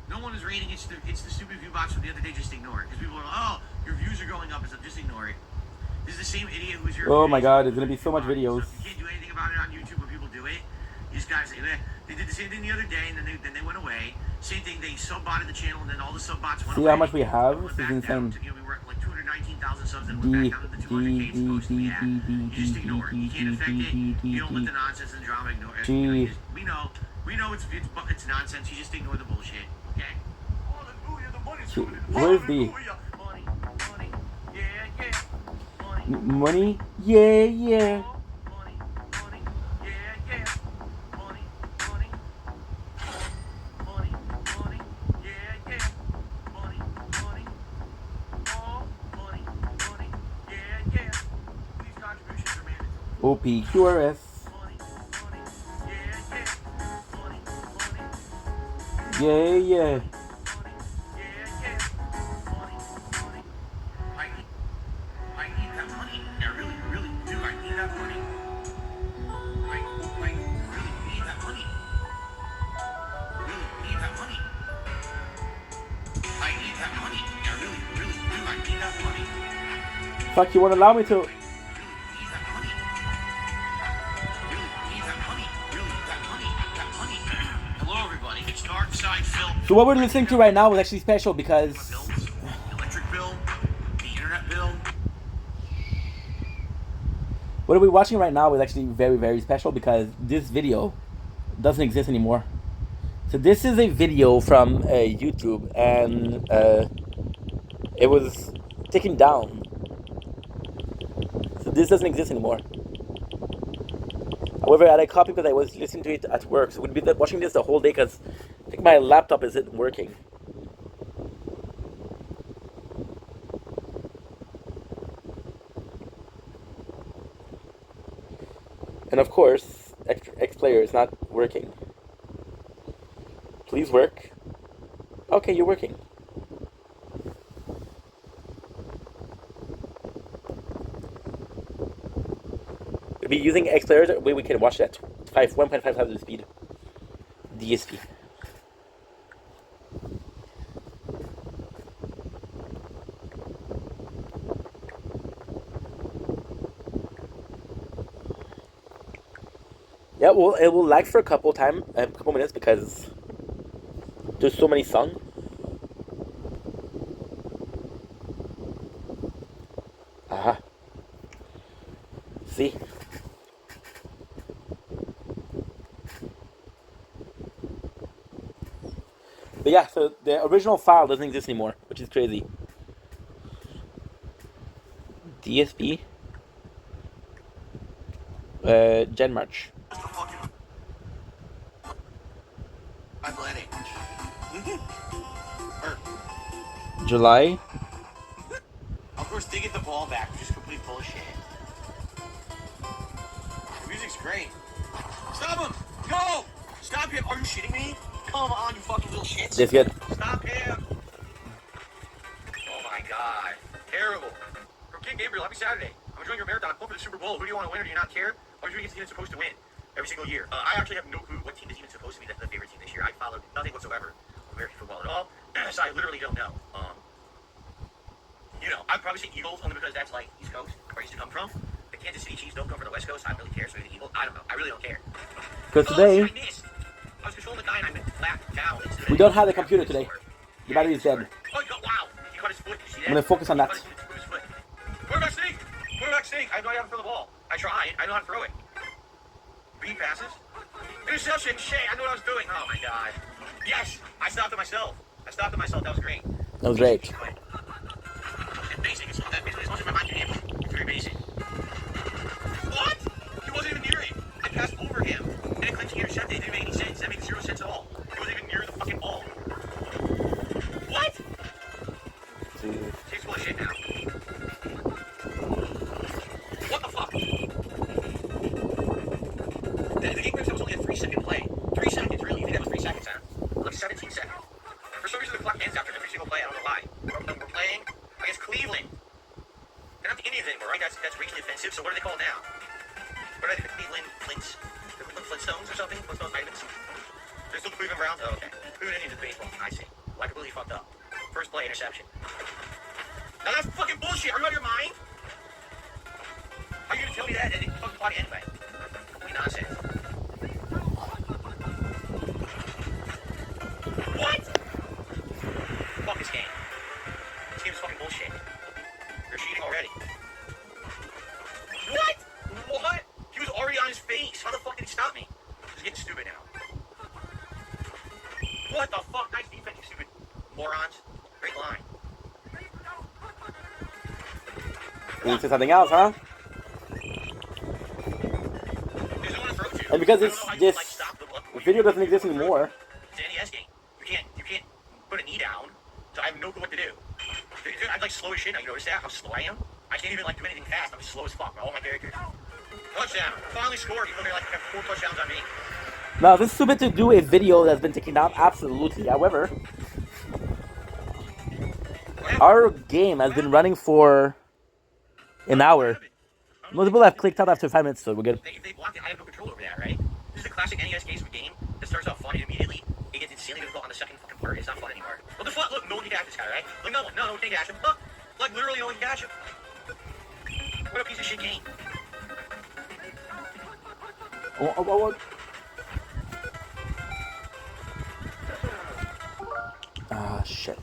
no one is rating it's the stupid view box from the other day. Just ignore it, because people are like, oh, your views are going up. It's like, just ignore it. This is the same idiot who's here. Oh my God, there's gonna be so much videos. So you can't do anything about it on YouTube when people do it. These guys, they did the same thing the other day, and then they went away. Same thing, they sub-botted the channel, and then all the sub-bots went away. See how much we have? Went This is back down insane. to, you know, we were at like 219,000 subs, and went back down to the 200K supposed to be at. You just ignore it. You can't affect it. You don't let the nonsense and drama ignore it. You know, we know it's nonsense. You just ignore the bullshit, okay? Hallelujah, the money's coming in. Where's the Hallelujah. Money, yeah, yeah. money? Yeah, yeah. Money, yeah, yeah. Money, yeah, yeah. Money, oh, money, yeah, yeah. These contributions are mandatory. OPQRS. Money, yeah, yeah. Money, Yeah, yeah. yeah, yeah. I need that money. I really, really do. I need that money. I really need that money. Really need that money. I need that money. I really, really do. I need that money. Fuck, you won't allow me to. Really need that money. Really need that money. Really that money. That money. Hello, everybody. It's Dark Side Phil. So what we're listening to right now is actually special My because bills, the electric bill, the internet bill. what we're watching right now is actually very, very special because this video doesn't exist anymore. So this is a video from YouTube, and it was taken down. So this doesn't exist anymore. However, I had a copy because I was listening to it at work. So we'd be watching this the whole day because I think my laptop isn't working. And of course, X-Player is not working. Please work. Okay, you're working. using Xplayer, we can watch that 1.5 times the speed. DSP. Yeah, well, it will lag for a couple minutes because there's so many songs. Aha. See? But yeah, so the original file doesn't exist anymore, which is crazy. DSP. Gen March. Athletic. July. Of course, they get the ball back, which is complete bullshit. The music's great. Stop him! Go! Stop him! Are you shitting me? Come on, you fucking little shit. This good. Stop him! Oh my god. Terrible. From King Gabriel, happy Saturday. I'm enjoying your marathon. I'm pulling for the Super Bowl. Who do you want to win or do you not care? Or do you think the team that's supposed to win every single year? I actually have no clue what team is even supposed to be the favorite team this year. I followed nothing whatsoever of American football at all. So I literally don't know. You know, I'd probably say Eagles only because that's like East Coast, where I used to come from. The Kansas City Chiefs don't come from the West Coast. I don't really care, so the Eagles. I don't know. I really don't care. Because today, I missed. I was controlling the guy and I went flat down. we don't have the computer today. The battery is dead. Oh, wow. He caught his foot. You see that? I'm going to focus on that. Quarterback sneak! Quarterback sneak! I have no idea how to throw the ball. I tried. I know how to throw it. Read passes. Interception. Shit, I knew what I was doing. Oh, my God. Yes! I stopped it myself. That was great. That was great. It's basic. It's not much of my mind can handle. It's very basic. What? He wasn't even near him. I passed over him. And it clinched intercepted. It didn't make any sense. That makes 0 sense at all. He wasn't even near the fucking ball. What? She's full of shit now. What the fuck? The game was only a 3-second play. 3 seconds, really. You think that was 3 seconds, huh? Like 17 seconds. For some reason, the clock ends after every single play. I don't know why. We're playing against Cleveland. They're not the Indians anymore, right? That's racially offensive. So what are they called now? What are they? The Cleveland Flints? The Cleveland Flintstones or something? Flintstones Vitamins? They're still the Cleveland Browns? Oh, okay. Cleveland Indians is baseball. I see. Well, I completely fucked up. First play, interception. Now that's fucking bullshit. Are you out of your mind? How are you gonna tell me that? And it's fucking funny anyway. Complete nonsense. What? Fuck this game. This game is fucking bullshit. You're cheating already. What? What? He was already on his face. How the fuck did he stop me? This is getting stupid now. What the fuck? Nice defense, you stupid morons. Great line. You need to say something else, huh? There's no one to throw to. And because I it's don't know how you this like stop the video doesn't exist anymore. It's an NES game. You can't put a knee down. So I have no clue what to do. I'm like slow as shit now. You notice that? How slow I am? I can't even like do anything fast. I'm slow as fuck. All my characters. Touchdown. Finally scored. Even though they like have 4 touchdowns on me. Now, this is stupid to do a video that's been taken down. Absolutely. However, our game has been running for an hour. Most people have clicked out after 5 minutes, so we're good. If they blocked it, I have no control over that, right? This is a classic NES game that starts off funny immediately. It gets insanely difficult on the second fucking part. It's not fun anymore. What the fuck? Look, no one can catch this guy, right? Look, no one can catch him. Look, like literally no one can catch him. What a piece of shit game. What? Ah, shit.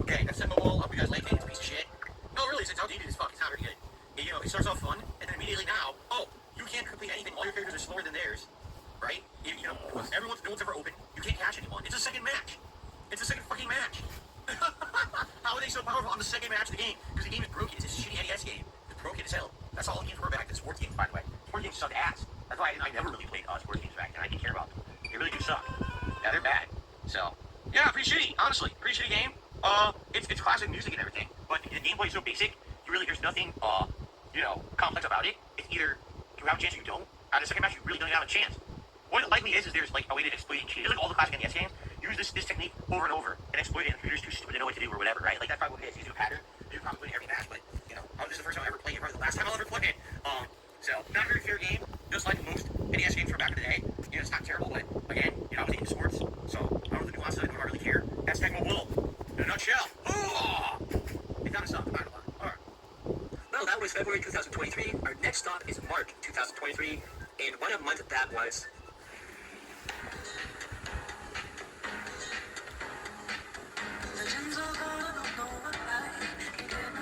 Okay, that's set the wall up. You guys like it? It's a piece of shit. No, really, it's outdated as fuck. It's not very good. You know, it starts off fun, and then immediately now, oh, you can't complete anything. All your characters are slower than theirs, right? You know, no one's ever open. You can't catch anyone. It's a second match. It's a second fucking match. How are they so powerful on the second match of the game? Because the game is broken. It's a shitty NES game. It's broken as hell. That's all the games were back then. Sports games, by the way. Sports games suck ass. That's why I never really played sports games back then. I didn't care about them. They really do suck. Yeah, they're bad. So, yeah, pretty shitty. Honestly, pretty shitty game. It's classic music and everything, but the gameplay is so basic. There's nothing complex about it. It's either you have a chance or you don't. At the second match, you really don't have a chance. What it likely is there's like a way to exploit and cheat. It's like all the classic NES games use this technique over and over and exploit it, and the computer's too stupid to know what to do or whatever, right? Like that's probably what it is. You do a pattern, you probably win every match, but this is the first time I ever played it. Probably the last time I'll ever play it. So, not a very fair game, just like most NES games from back in the day. You know, it's not terrible, but again, you know, I was into sports, so I don't know the nuances, I don't really care. That's Tecmo Bowl. In a nutshell. Ooh! They kind of sucked, I'm not gonna lie. Alright. Well, that was February 2023. Our next stop is March 2023, and what a month that was.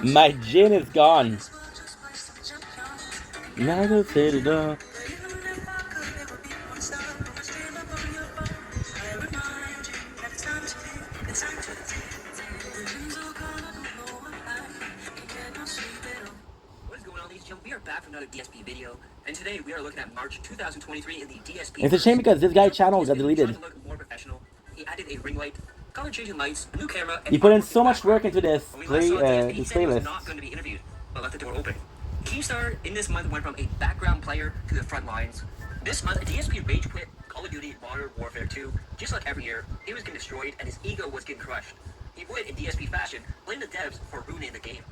My gin is gone. Neither said it all. What is going on, ladies and gentlemen? We are back from another DSP video, and today we are looking at March 2023 in the DSP. It's a shame because this guy's channel got deleted. Trying to look more professional. He added a ring light, color changing lights, a new camera, and He put in so much work into this when we last saw DSP, he said he was playlist. not going to be interviewed, but left the door open. Keemstar in this month went from a background player to the front lines. This month, DSP rage quit Call of Duty Modern Warfare 2. Just like every year, he was getting destroyed and his ego was getting crushed. He would, in DSP fashion, blame the devs for ruining the game.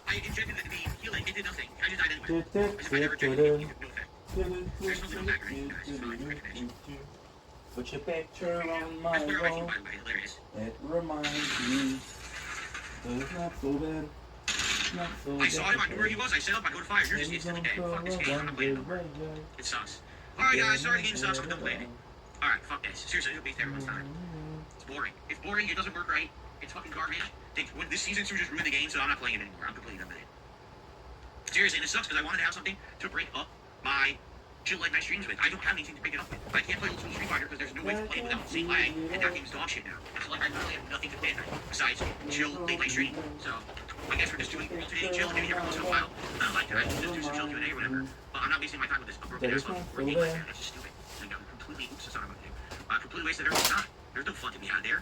I injected the healing, it did nothing. I just died anyway. I just never injected it, it did no effect. There's nothing on that green, guys. It's fine, recognition. Put your picture on my That's where I think, wall. by the way, hilarious. It reminds me. It's not so bad. Not so I saw him, I knew where he was, I set up, I go to fire, you're just instantly dead. Fuck this game, I'm not playing it no more. It sucks. Alright guys, sorry the game sucks, but don't play it. Alright, fuck this. Seriously, it'll waste everyone's time. It's boring. It's boring, it doesn't work right. It's fucking garbage. This season 2 just ruined the game, so I'm not playing it anymore. I'm completely done with it. Seriously, and it sucks because I wanted to have something to break up my chill like my streams with. I don't have anything to break it up with. I can't play old school Street Fighter because there's no way to play it without seeing lag, and that game's dog shit now. So like I literally have nothing to play at night besides chill late night stream. So I guess we're just doing today chill maybe every once in a while. Like I just do some chill Q&A or whatever. But I'm not wasting my time with this broken ass phone for a game like that. That's just stupid. Like I'm completely oops, that's not what I'm doing. Completely wasted everyone's time. There's no fun to be had there.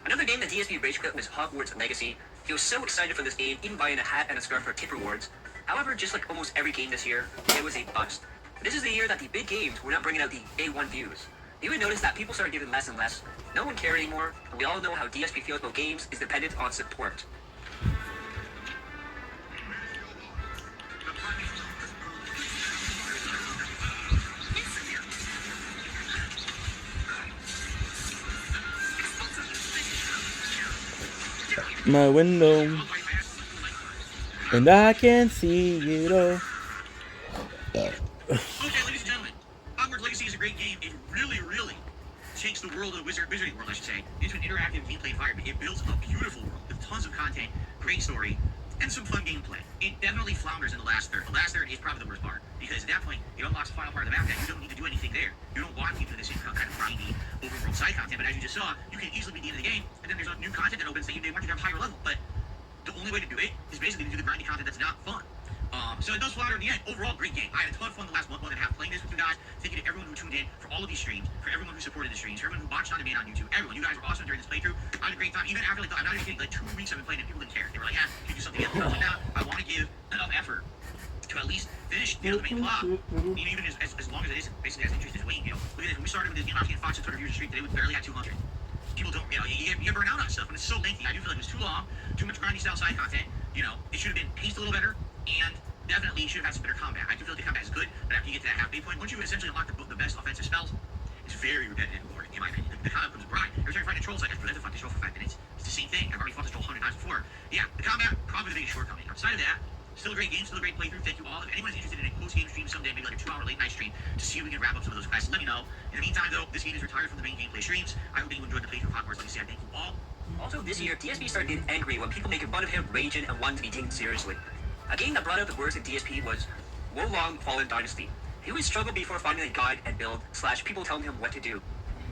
Another game that DSP rage quit was Hogwarts Legacy. He was so excited for this game, even buying a hat and a scarf for tip rewards. However, just like almost every game this year, it was a bust. This is the year that the big games were not bringing out the A1 views. You would notice that people started giving less and less. No one cared anymore, and we all know how DSP feels about games is dependent on support. My window, and I can see it all. Okay, ladies and gentlemen, Hogwarts Legacy is a great game. It really, really takes the world of the wizarding world, I should say, into an interactive gameplay environment. It builds a beautiful world with tons of content, great story, and some fun gameplay. It definitely flounders in the last third. The last third is probably the worst part, because at that point, it unlocks the final part of the map that you don't need to do anything there. You don't want to do this kind of grindy, overworld side content, but as you just saw, you can easily be at the end of the game, and then there's new content that opens that you may want to have higher level, but the only way to do it is basically to do the grindy content that's not fun. So it does flounder in the end. Overall, great game. I had a ton of fun the last month and a half playing this with you guys. Thank you to everyone who tuned in for all of these streams, for everyone who supported the streams, for everyone who watched on demand on YouTube. Everyone, you guys were awesome during this playthrough. I had a great time. Even after, like, I'm not even kidding, like 2 weeks I've been playing and people didn't care. They were like, yeah, can you do something else? I was like, now I want to give enough effort to at least finish the main plot. Even as long as it isn't basically as interesting as Wayne. You know, look at this. When we started with this game, I was getting 500 views a stream. Today we barely had 200. People don't, you know, you get burned out on stuff, and it's so lengthy. I do feel like it was too long, too much grindy style side content. You know, it should have been paced a little better, and definitely should have had some better combat. I do feel like the combat is good, but after you get to that halfway point, once you essentially unlock the best offensive spells, it's very repetitive and boring, in my opinion. The combat becomes brine. Every time you fight a troll, it's like, I have to fight this troll for 5 minutes. It's the same thing. I've already fought this troll 100 times before. Yeah, the combat, probably the biggest shortcoming. Outside of that, still a great game, still a great playthrough. Thank you all. If anyone is interested in a post-game stream someday, maybe like a 2-hour late night stream, to see if we can wrap up some of those quests, let me know. In the meantime, though, this game is retired from the main gameplay streams. I hope that you enjoyed the playthrough of Hogwarts Legacy. I thank you all. Also this year, DSP started getting angry when people making fun of him, raging, and wanting to be taken seriously. A game that brought out the worst in DSP was Wolong Fallen Dynasty. He would struggle before finding a guide and build, / people telling him what to do.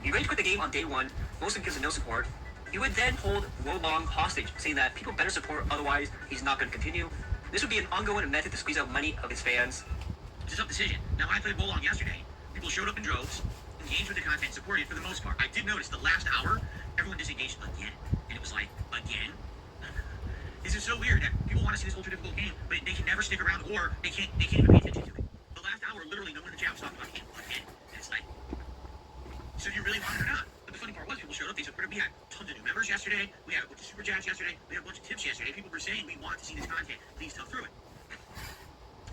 He rage quit the game on day 1, mostly because of no support. He would then hold Wolong hostage, saying that people better support, otherwise he's not going to continue. This would be an ongoing method to squeeze out money of his fans. It's a tough decision. Now, I played Wolong yesterday. People showed up in droves, engaged with the content, supported for the most part. I did notice the last hour, everyone disengaged again. And it was like, again? This is so weird that people want to see this ultra difficult game, but they can never stick around, or they can't even pay attention to it. The last hour, literally, no one in the chat was talking about it again. And it's like, so do you really want it or not? But the funny part was, people showed up, they supported. We had tons tons of new members yesterday. We had a bunch of super chats yesterday. We had a bunch of tips yesterday. People were saying we want to see this content. Please tell through it.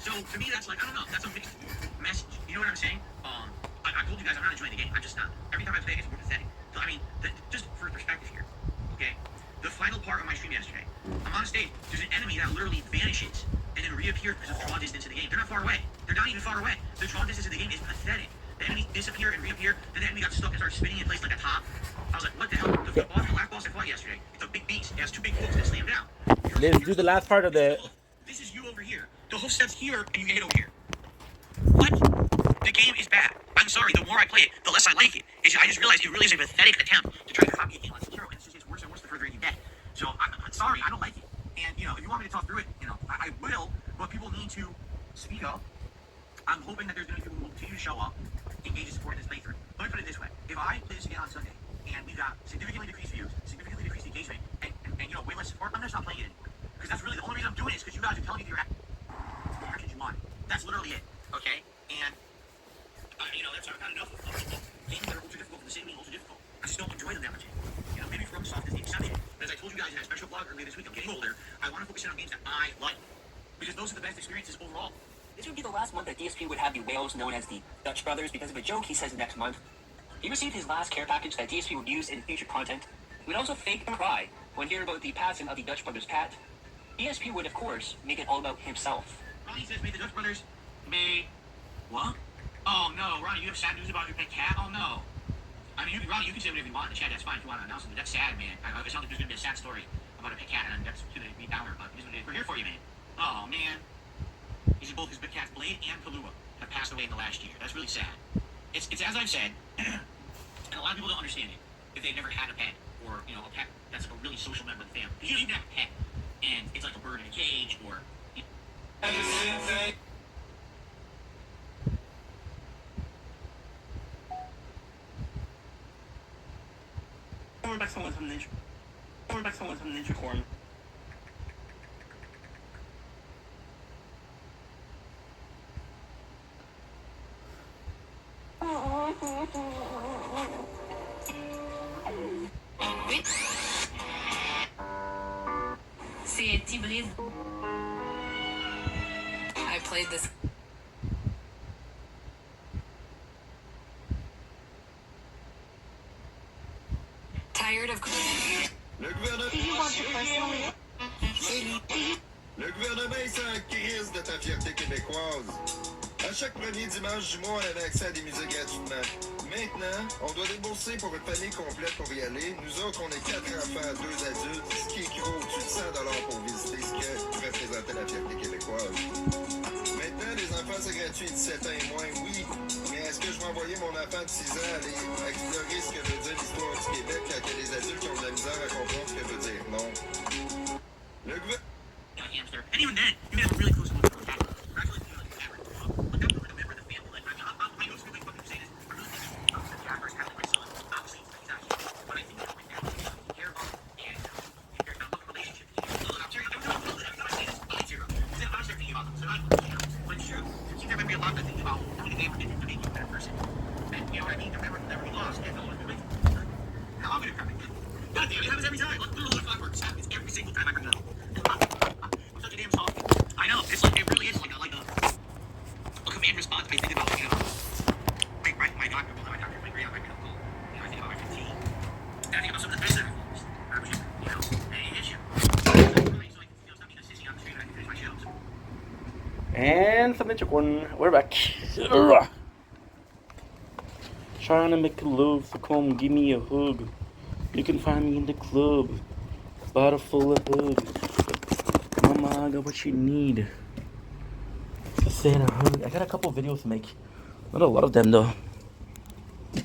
So to me, that's like, I don't know. That's a mixed message. You know what I'm saying? I told you guys I'm not enjoying the game. I'm just not. Every time I play it, it's more pathetic. So I mean, just for perspective here, okay? The final part of my stream yesterday, I'm on stage. There's an enemy that literally vanishes and then reappears because of draw distance in the game. They're not far away. They're not even far away. The draw distance in the game is pathetic. The enemy disappear and reappear, then the enemy got stuck and started spinning in place like a top. I was like, what the hell? The last boss I fought yesterday, it's a big beast. It has two big hooks that slam down. Let's do the last part of the... This is you over here. The hoof steps here and you get hit over here. What? The game is bad. I'm sorry, the more I play it, the less I like it. I just realized it really is a pathetic attempt to try to copy a game like Sekiro, and it's just gets worse and worse the further you get. So I'm sorry, I don't like it. And if you want me to talk through it, I will, but people need to speak up. I'm hoping that there's going to be people who will continue to show up, engage and support in this playthrough. Let me put it this way. If I play this again on Sunday, and we got significantly decreased views, significantly decreased engagement, and way less support, I'm going to stop playing it anymore. Because that's really the only reason I'm doing it is because you guys are telling me that you're what actions you want. That's literally it, okay? And, that's I've had enough of games that are ultra difficult for the sake of being ultra difficult. I just don't enjoy them that much. Maybe from soft as the exception. But as I told you guys in a special blog earlier this week, I'm getting older. I want to focus in on games that I like. Because those are the best experiences overall. This would be the last month that DSP would have the whales known as the Dutch Brothers because of a joke he says next month. He received his last care package that DSP would use in future content. He would also fake and cry when hearing about the passing of the Dutch Brothers cat. DSP would, of course, make it all about himself. Ronnie says, may the Dutch Brothers, may... What? Oh, no, Ronnie, you have sad news about your pet cat? Oh, no. I mean, Ronnie, you can say whatever you want in the chat. That's fine if you want to announce it. But that's sad, man. It sounds like there's going to be a sad story about a pet cat, and that's going to be downer. But we're here for you, man. Oh, man. Both his pet cats, Blade and Kalua, have passed away in the last year. That's really sad. It's as I've said, and a lot of people don't understand it if they've never had a pet, or, a pet that's a really social member of the family. Because you don't even have a pet, and it's like a bird in a cage, or... Going back someone from Ninja Corn. C'est hybride. I played this. Tired of. Le gouvernement est sans crise de ta fierté québécoise. À chaque premier dimanche du mois, on a accès à des musées gratuitement. Maintenant, on doit débourser pour une famille complète pour y aller. Nous autres, on est 4 enfants, 2 adultes, ce qui équivaut au-dessus de 100$ pour visiter ce que représentait la fierté québécoise. Maintenant, les enfants, c'est gratuit, 17 ans et moins, oui. Mais est-ce que je vais envoyer mon enfant de 6 ans aller explorer ce que veut dire l'histoire du Québec quand il y a des adultes qui ont de la misère à comprendre ce que veut dire non? Le gouvernement... And even then, you may have a really close look at that. Congratulations to the camera. But that's a member of the family. Like, I know stupid fucking say this. I really think the camera's kind of my son. Obviously, he's actually. But I think that we care about and there's not a relationship. I'm serious. I say this. I'm serious. I'm start thinking about them. So I'm but it's true. I think there might be a lot to think about how many they ever did to make you a better person. And you know what I mean? Never be lost. And no one do it. Now I'm gonna cry. God damn, it happens every time. Look, little clockwork. It happens every single time I come down. Damn song. I know, it's like, it really is like a command response. I think about, my doctor, my great uncle, I think about my fatigue. And I think about some of the best that I've lost. And it hits you. So stop being a sissy on the street and I can finish my shows. And some Ninja Corn. We're back. Trying to make a love, so come give me a hug. You can find me in the club. Bottle full of hugs. Mama, I got what you need. I got a couple videos to make. Not a lot of them though.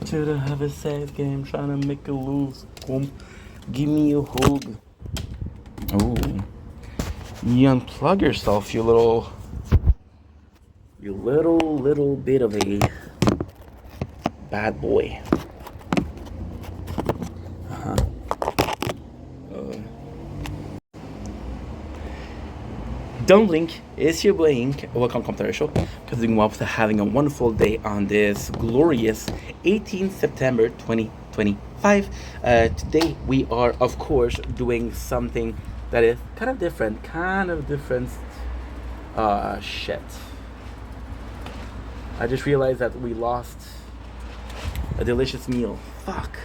To the have a sad game, trying to make a lose. Come, give me a hug. Oh, you unplug yourself, you little bit of a bad boy. Don't blink, it's your boy Ink. Welcome to the show. Continuing up to having a wonderful day on this glorious 18th September 2023. 2025. Today we are, of course, doing something that is kind of different. Shit. I just realized that we lost a delicious meal. Fuck.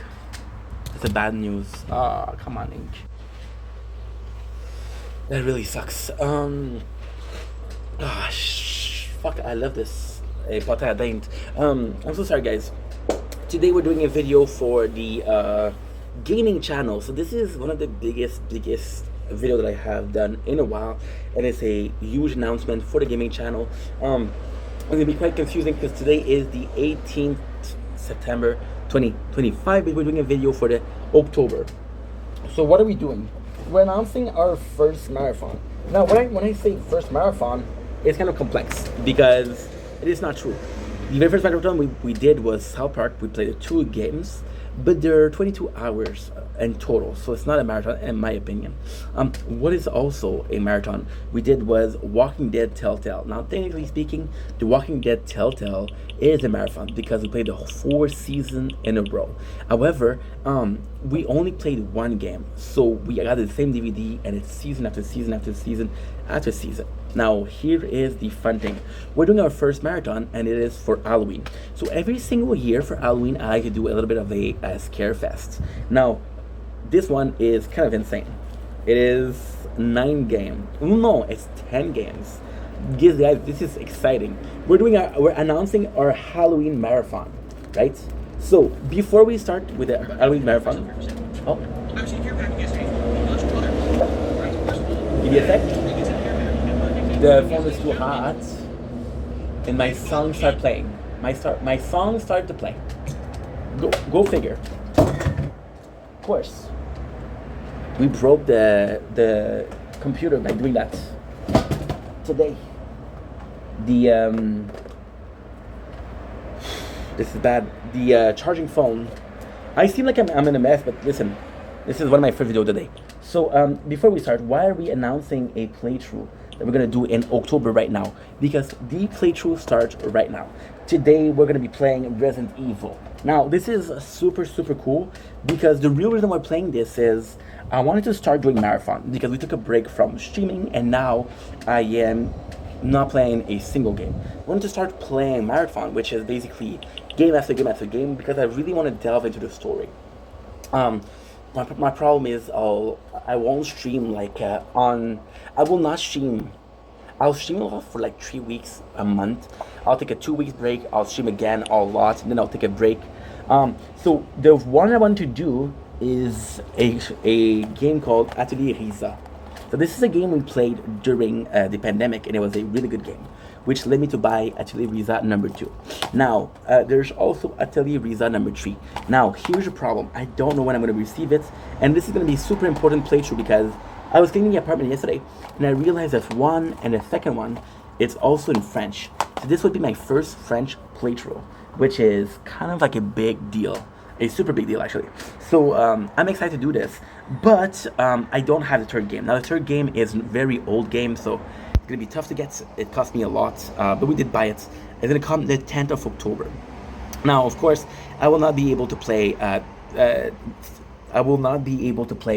That's a bad news. Come on, Ink. That really sucks. Fuck, I love this. But I didn't. I'm so sorry, guys. Today we're doing a video for the gaming channel. So this is one of the biggest video that I have done in a while, and it's a huge announcement for the gaming channel. It's gonna be quite confusing because today is the 18th September 2025, but we're doing a video for the October. So what are we doing? We're announcing our first marathon. Now, when I say first marathon, it's kind of complex because it is not true. The very first marathon we did was South Park. We played 2 games, but there are 22 hours in total, so it's not a marathon in my opinion. What is also a marathon we did was Walking Dead Telltale. Now, technically speaking, the Walking Dead Telltale is a marathon because we played the 4 seasons in a row. However, we only played 1 game, so we got the same DVD, and it's season after season after season after season. Now, here is the fun thing. We're doing our first marathon, and it is for Halloween. So every single year for Halloween, I like to do a little bit of a scare fest. Now, this one is kind of insane. It is 9 games. No, it's 10 games. Guys, this is exciting. We're announcing our Halloween marathon, right? So before we start with the Halloween marathon, give me a sec. The phone is too hot, and my song started playing. My song started to play. Go figure. Of course, we broke the computer by doing that today. This is bad. The charging phone. I seem like I'm in a mess, but listen, this is one of my first videos today. So before we start, why are we announcing a playthrough that we're gonna do in October right now? Because the playthrough starts right now. Today we're gonna be playing Resident Evil. Now, this is super cool because the real reason why we're playing this is I wanted to start doing marathon because we took a break from streaming, and now I am not playing a single game. I wanted to start playing marathon, which is basically game after game after game, because I really want to delve into the story. My problem is I won't stream I will not stream. I'll stream a lot for like 3 weeks, a month. I'll take a 2 weeks break. I'll stream again a lot, and then I'll take a break. So the one I want to do is a game called Atelier Ryza. So this is a game we played during the pandemic, and it was a really good game, which led me to buy Atelier Ryza number 2. Now, there's also Atelier Ryza number 3. Now, here's the problem. I don't know when I'm going to receive it, and this is going to be a super important playthrough because I was cleaning the apartment yesterday, and I realized that one and the second one, it's also in French. So this would be my first French playthrough, which is kind of like a big deal. A super big deal, actually. So I'm excited to do this, but I don't have the third game. Now, the third game is a very old game, so it's gonna be tough to get. It cost me a lot, but we did buy it. It's gonna come the 10th of October. Now, of course, I will not be able to play.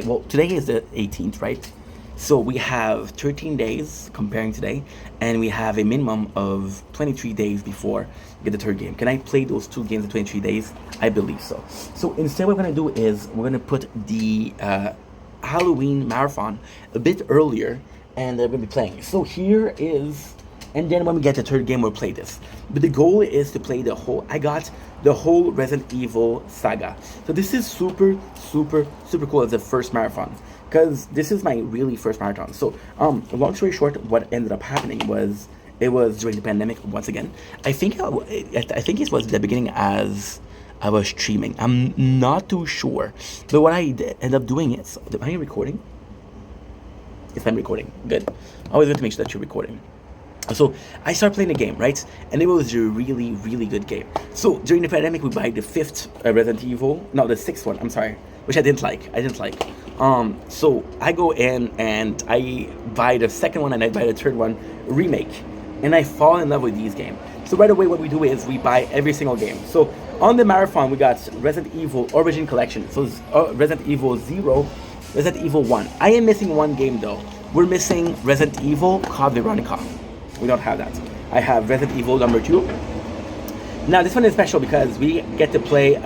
Well, today is the 18th, right? So we have 13 days comparing today, and we have a minimum of 23 days before we get the third game. Can I play those 2 games in 23 days? I believe so. So instead what we're going to do is we're going to put the Halloween marathon a bit earlier, and we're going to be playing. So here is, and then when we get the third game, we'll play this. But the goal is to play I got the whole Resident Evil saga. So this is super cool as the first marathon, because this is my really first marathon. So long story short, what ended up happening was it was during the pandemic once again. I think it was the beginning as I was streaming. I'm not too sure, but what I ended up doing is, am I recording? Yes, I'm recording. Good. I always want to make sure that you're recording. So I started playing the game, right? And it was a really good game. So during the pandemic, we buy the 5th Resident Evil, no, the 6th one, I'm sorry, which I didn't like. So I go in and I buy the second one, and I buy the third one, remake. and I fall in love with these games. So right away, what we do is we buy every single game. So on the marathon, we got Resident Evil Origin Collection. So Resident Evil 0, Resident Evil 1. I am missing one game though. We're missing Resident Evil Code Veronica. We don't have that. I have Resident Evil number 2. Now this one is special because we get to play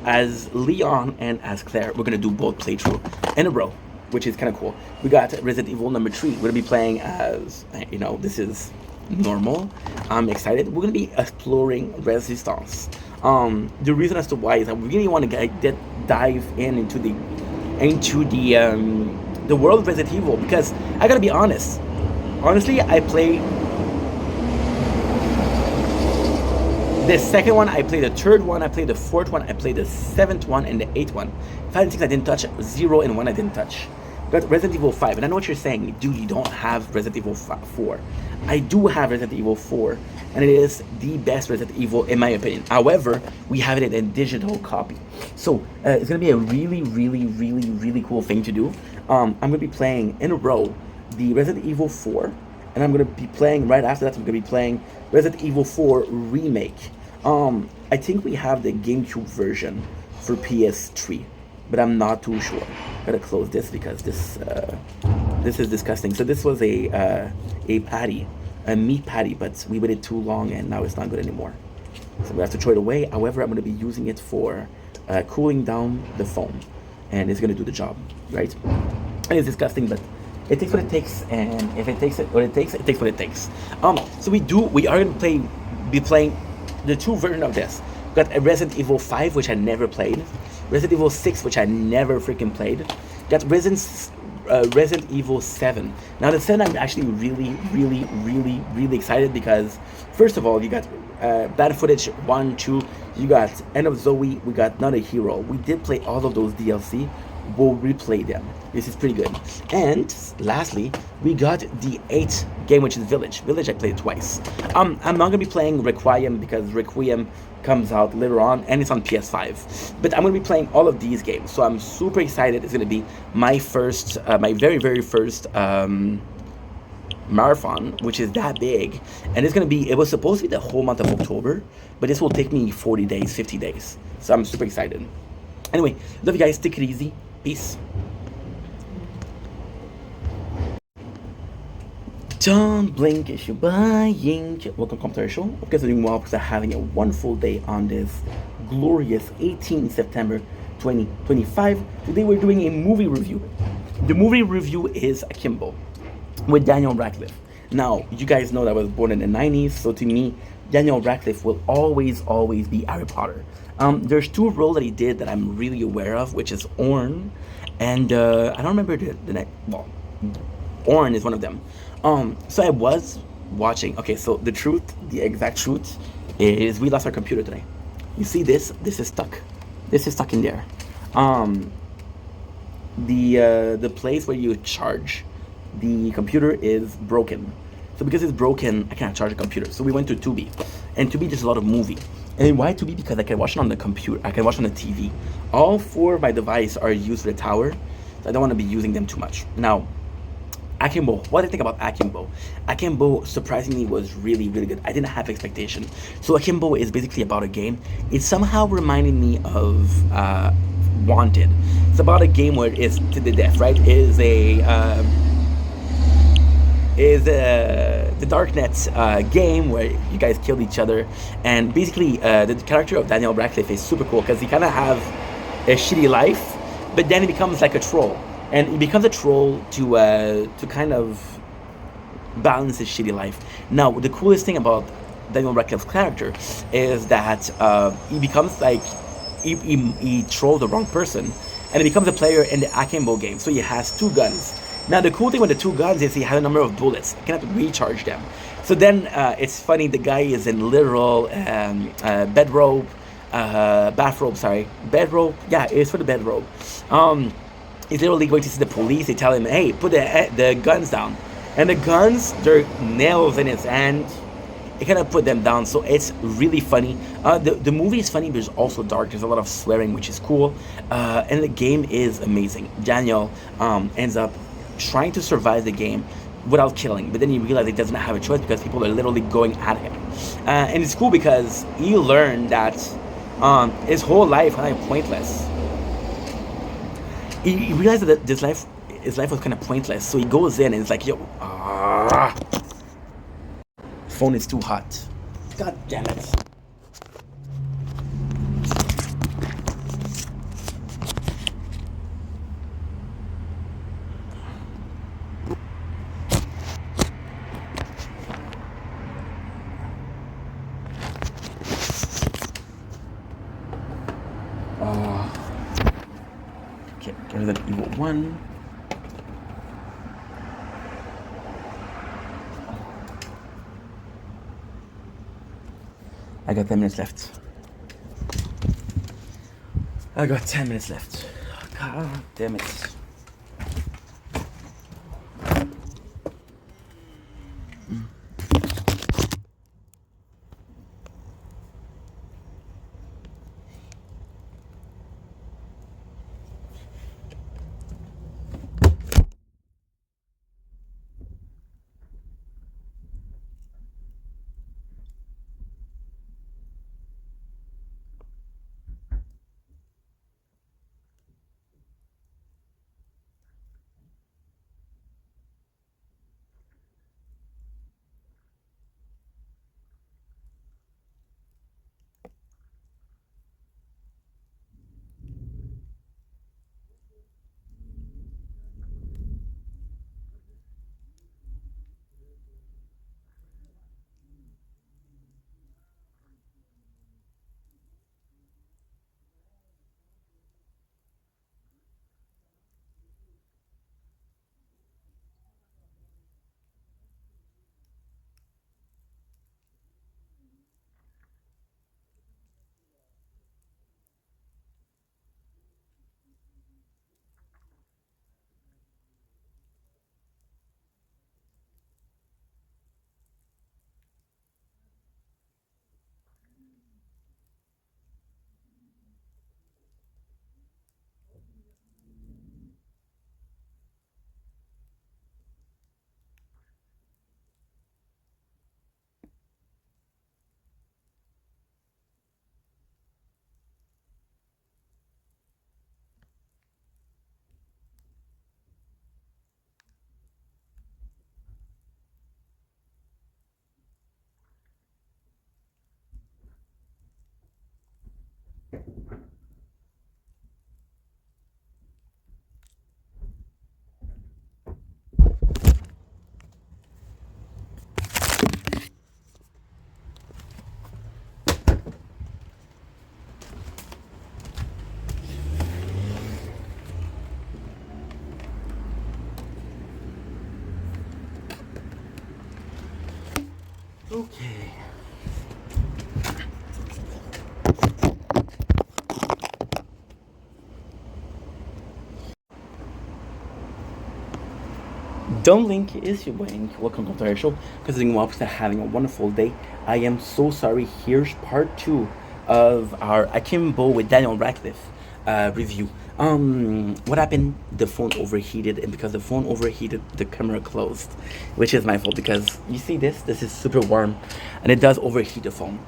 as Leon and as Claire. We're gonna do both playthrough in a row, which is kind of cool. We got Resident Evil number 3. We're gonna be playing as, you know, this is normal. I'm excited. We're gonna be exploring Resistance. The reason as to why is I really want to dive into the world of Resident Evil, because I gotta be honest. Honestly, I play the second one, I played the third one, I played the fourth one, I played the seventh one, and the eighth one. 5 and 6 I didn't touch, 0 and 1 I didn't touch. Got Resident Evil 5, and I know what you're saying, dude, you don't have Resident Evil 4. I do have Resident Evil 4, and it is the best Resident Evil in my opinion. However, we have it in a digital copy. So, it's going to be a really, really, really, really cool thing to do. I'm going to be playing in a row the Resident Evil 4, and I'm going to be playing, right after that, I'm going to be playing Resident Evil 4 Remake. I think we have the GameCube version for PS3, but I'm not too sure. Gotta close this because this is disgusting. So this was a patty, a meat patty, but we waited too long and now it's not good anymore. So we have to throw it away. However, I'm gonna be using it for cooling down the phone, and it's gonna do the job, right? And it's disgusting, but it takes what it takes, and if it takes what it takes what it takes. So we are gonna be playing the 2 versions of this. Got a Resident Evil 5, which I never played. Resident Evil 6, which I never freaking played. Got Resident Evil 7. Now the 7 I'm actually really, really, really, really excited because, first of all, you got Bad Footage 1, 2, you got End of Zoe, we got Not a Hero. We did play all of those DLC. We'll replay them. This is pretty good. And lastly, we got the 8th game, which is Village. Village I played twice. I'm not gonna be playing Requiem because Requiem comes out later on and it's on PS5. But I'm gonna be playing all of these games, so I'm super excited. It's gonna be my first, my very, very first marathon, which is that big, and it's gonna be. It was supposed to be the whole month of October, but this will take me 40 days, 50 days. So I'm super excited. Anyway, love you guys. Take it easy. Peace. Don't blink if you're buying. Welcome to our show. Hope you guys are doing well because I'm having a wonderful day on this glorious 18th September 2025. Today we're doing a movie review. The movie review is Akimbo with Daniel Radcliffe. Now, you guys know that I was born in the 90s, so to me, Daniel Radcliffe will always be Harry Potter. There's 2 roles that he did that I'm really aware of, which is Orn, and I don't remember the next. Well, Orn is one of them. So I was watching. Okay, so the exact truth is we lost our computer today. You see this? This is stuck. This is stuck in there. The place where you charge the computer is broken. So because it's broken, I can't charge a computer. So we went to Tubi, and Tubi there's a lot of movie. And why Tubi? Because I can watch it on the computer. I can watch it on the TV. All 4 of my devices are used for the tower. So I don't want to be using them too much. Now, Akimbo. What do I think about Akimbo? Akimbo surprisingly was really, really good. I didn't have expectation. So Akimbo is basically about a game. It somehow reminded me of Wanted. It's about a game where it's to the death, right? The Darknet game where you guys killed each other, and basically the character of Daniel Radcliffe is super cool because he kind of have a shitty life, but then he becomes like a troll, and he becomes a troll to kind of balance his shitty life. Now, the coolest thing about Daniel Radcliffe's character is that he becomes like he trolled the wrong person, and he becomes a player in the Akimbo game. So he has 2 guns. Now the cool thing with the 2 guns is he has a number of bullets. You cannot recharge them. So then it's funny, the guy is in literal bedrobe, bathrobe, sorry. Bedrobe, yeah, it's for the bedrobe. He's literally going to see the police. They tell him, hey, put the guns down. And the guns, they're nails in his hand. It kind of put them down, so it's really funny. The movie is funny, but it's also dark. There's a lot of swearing, which is cool. And the game is amazing. Daniel ends up trying to survive the game without killing. But then he realized he doesn't have a choice because people are literally going at him. And it's cool because he learned that his whole life kind of pointless. He realized that his life was kind of pointless. So he goes in and it's like, yo, phone is too hot. God damn it. Okay, Resident Evil 1. I got 10 minutes left. I got 10 minutes left. God damn it. Okay. Don't Link is your boy. Welcome to our show. Considering Wobster having a wonderful day. I am so sorry. Here's part 2 of our Akimbo with Daniel Radcliffe review. What happened? The phone overheated, and because the phone overheated, the camera closed, which is my fault because you see this is super warm, and it does overheat the phone.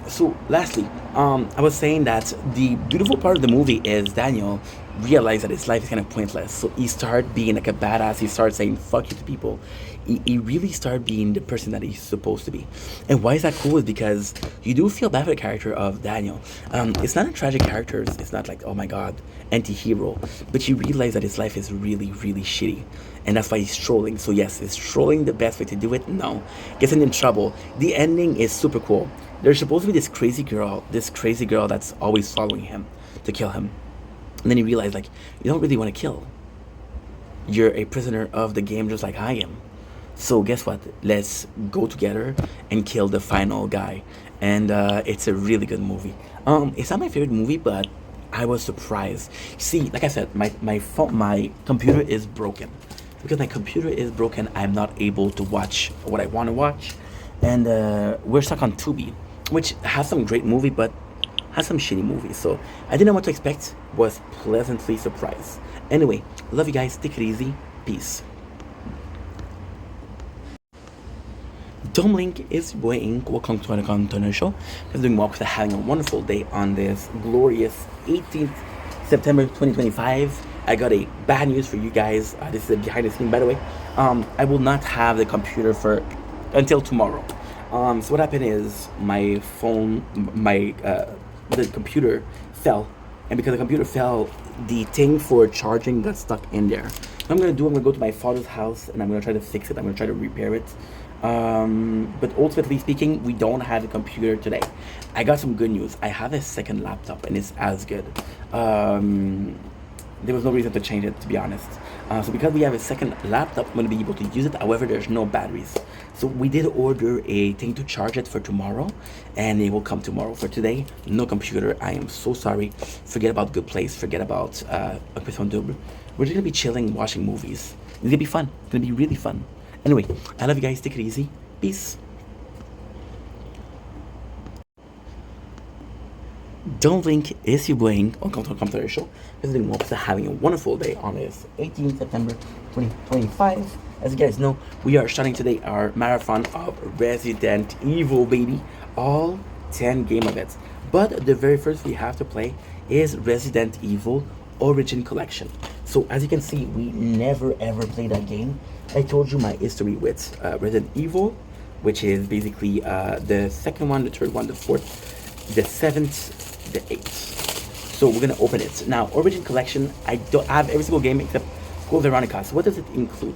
So lastly, I was saying that the beautiful part of the movie is Daniel realized that his life is kind of pointless. So he started being like a badass. He started saying fuck you to people. He really started being the person that he's supposed to be. And why is that cool is because you do feel bad for the character of Daniel. It's not a tragic character. It's not like, oh my god, anti-hero. But you realize that his life is really, really shitty. And that's why he's trolling. So yes, is trolling the best way to do it? No. Gets him in trouble. The ending is super cool. There's supposed to be this crazy girl that's always following him to kill him. And then he realized, like, you don't really want to kill. You're a prisoner of the game just like I am. So guess what? Let's go together and kill the final guy. And it's a really good movie. It's not my favorite movie, but I was surprised. See, like I said, my computer is broken. Because my computer is broken, I'm not able to watch what I want to watch. And we're stuck on Tubi, which has some great movie, but has some shitty movies. So I didn't know what to expect. Was pleasantly surprised. Anyway, love you guys. Take it easy. Peace. Link is your boy Ink. Welcome to another content show. I'm doing well because having a wonderful day on this glorious 18th September 2025. I got a bad news for you guys. This is a behind the scene, by the way. I will not have the computer for until tomorrow. So what happened is my phone, the computer fell, and because the computer fell, the thing for charging got stuck in there. What I'm gonna go to my father's house and I'm gonna try to fix it. I'm gonna try to repair it. But ultimately speaking, we don't have a computer today. I got some good news. I have a second laptop and it's as good. There was no reason to change it, to be honest. So because we have a second laptop, I'm going to be able to use it. However, there's no batteries. So we did order a thing to charge it for tomorrow, and it will come tomorrow. For today, no computer. I am so sorry. Forget about Good Place. Forget about Operation Double. We're just going to be chilling, watching movies. It's going to be fun. It's going to be really fun. Anyway, I love you guys. Take it easy. Peace. Don't Link is your boy. Welcome to the computer show. Visiting Wolves are having a wonderful day on this 18th September 2025. As you guys know, we are starting today our marathon of Resident Evil, baby. All 10 game of it. But the very first we have to play is Resident Evil Origin Collection. So as you can see, we never ever played that game. I told you my history with Resident Evil, which is basically the second one, the third one, the fourth, the seventh, the 8th. So we're gonna open it now. Origin Collection, I don't have every single game except Code Veronica. So what does it include?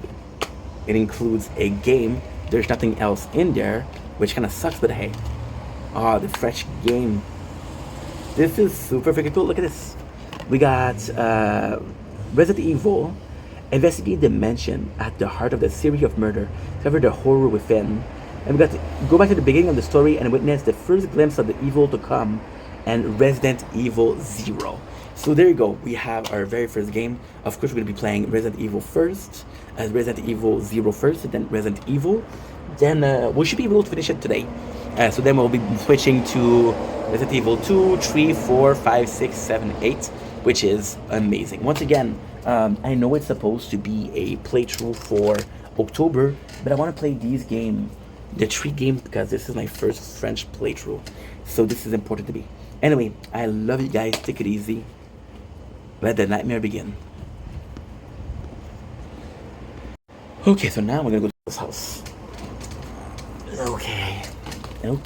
It includes a game. There's nothing else in there, which kind of sucks, but hey, the fresh game. This is super freaking cool. Look at this. We got Resident Evil. Investigate the mansion at the heart of the series of murder. Discover the horror within. And we got to go back to the beginning of the story and witness the first glimpse of the evil to come. And Resident Evil 0. So there you go. We have our very first game. Of course, we're going to be playing Resident Evil first, as Resident Evil 0 first, and then Resident Evil. Then we should be able to finish it today. So then we'll be switching to Resident Evil 2, 3, 4, 5, 6, 7, 8, which is amazing. Once again, I know it's supposed to be a playthrough for October, but I want to play these games, the 3 games, because this is my first French playthrough. So this is important to me. Anyway, I love you guys. Take it easy. Let the nightmare begin. Okay, so now we're gonna go to this house. Okay. Oh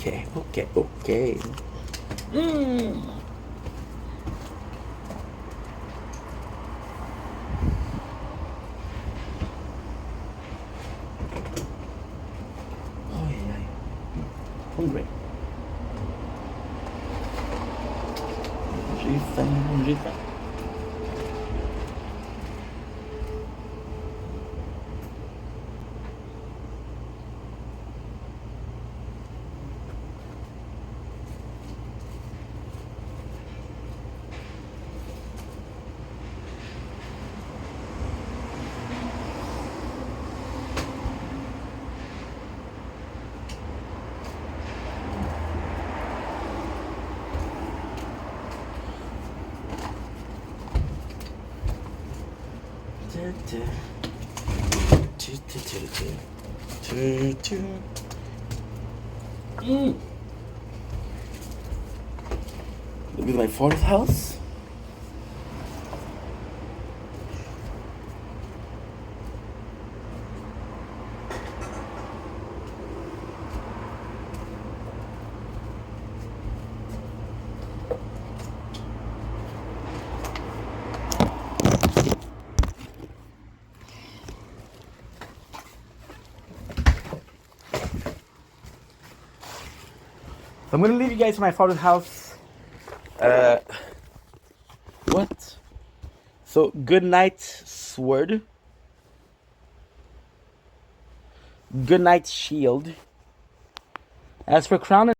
yeah. Hungry. J'ai faim. Look at my father's house. So I'm gonna leave you guys to my father's house. What? So good night, sword. Good night, shield. As for crown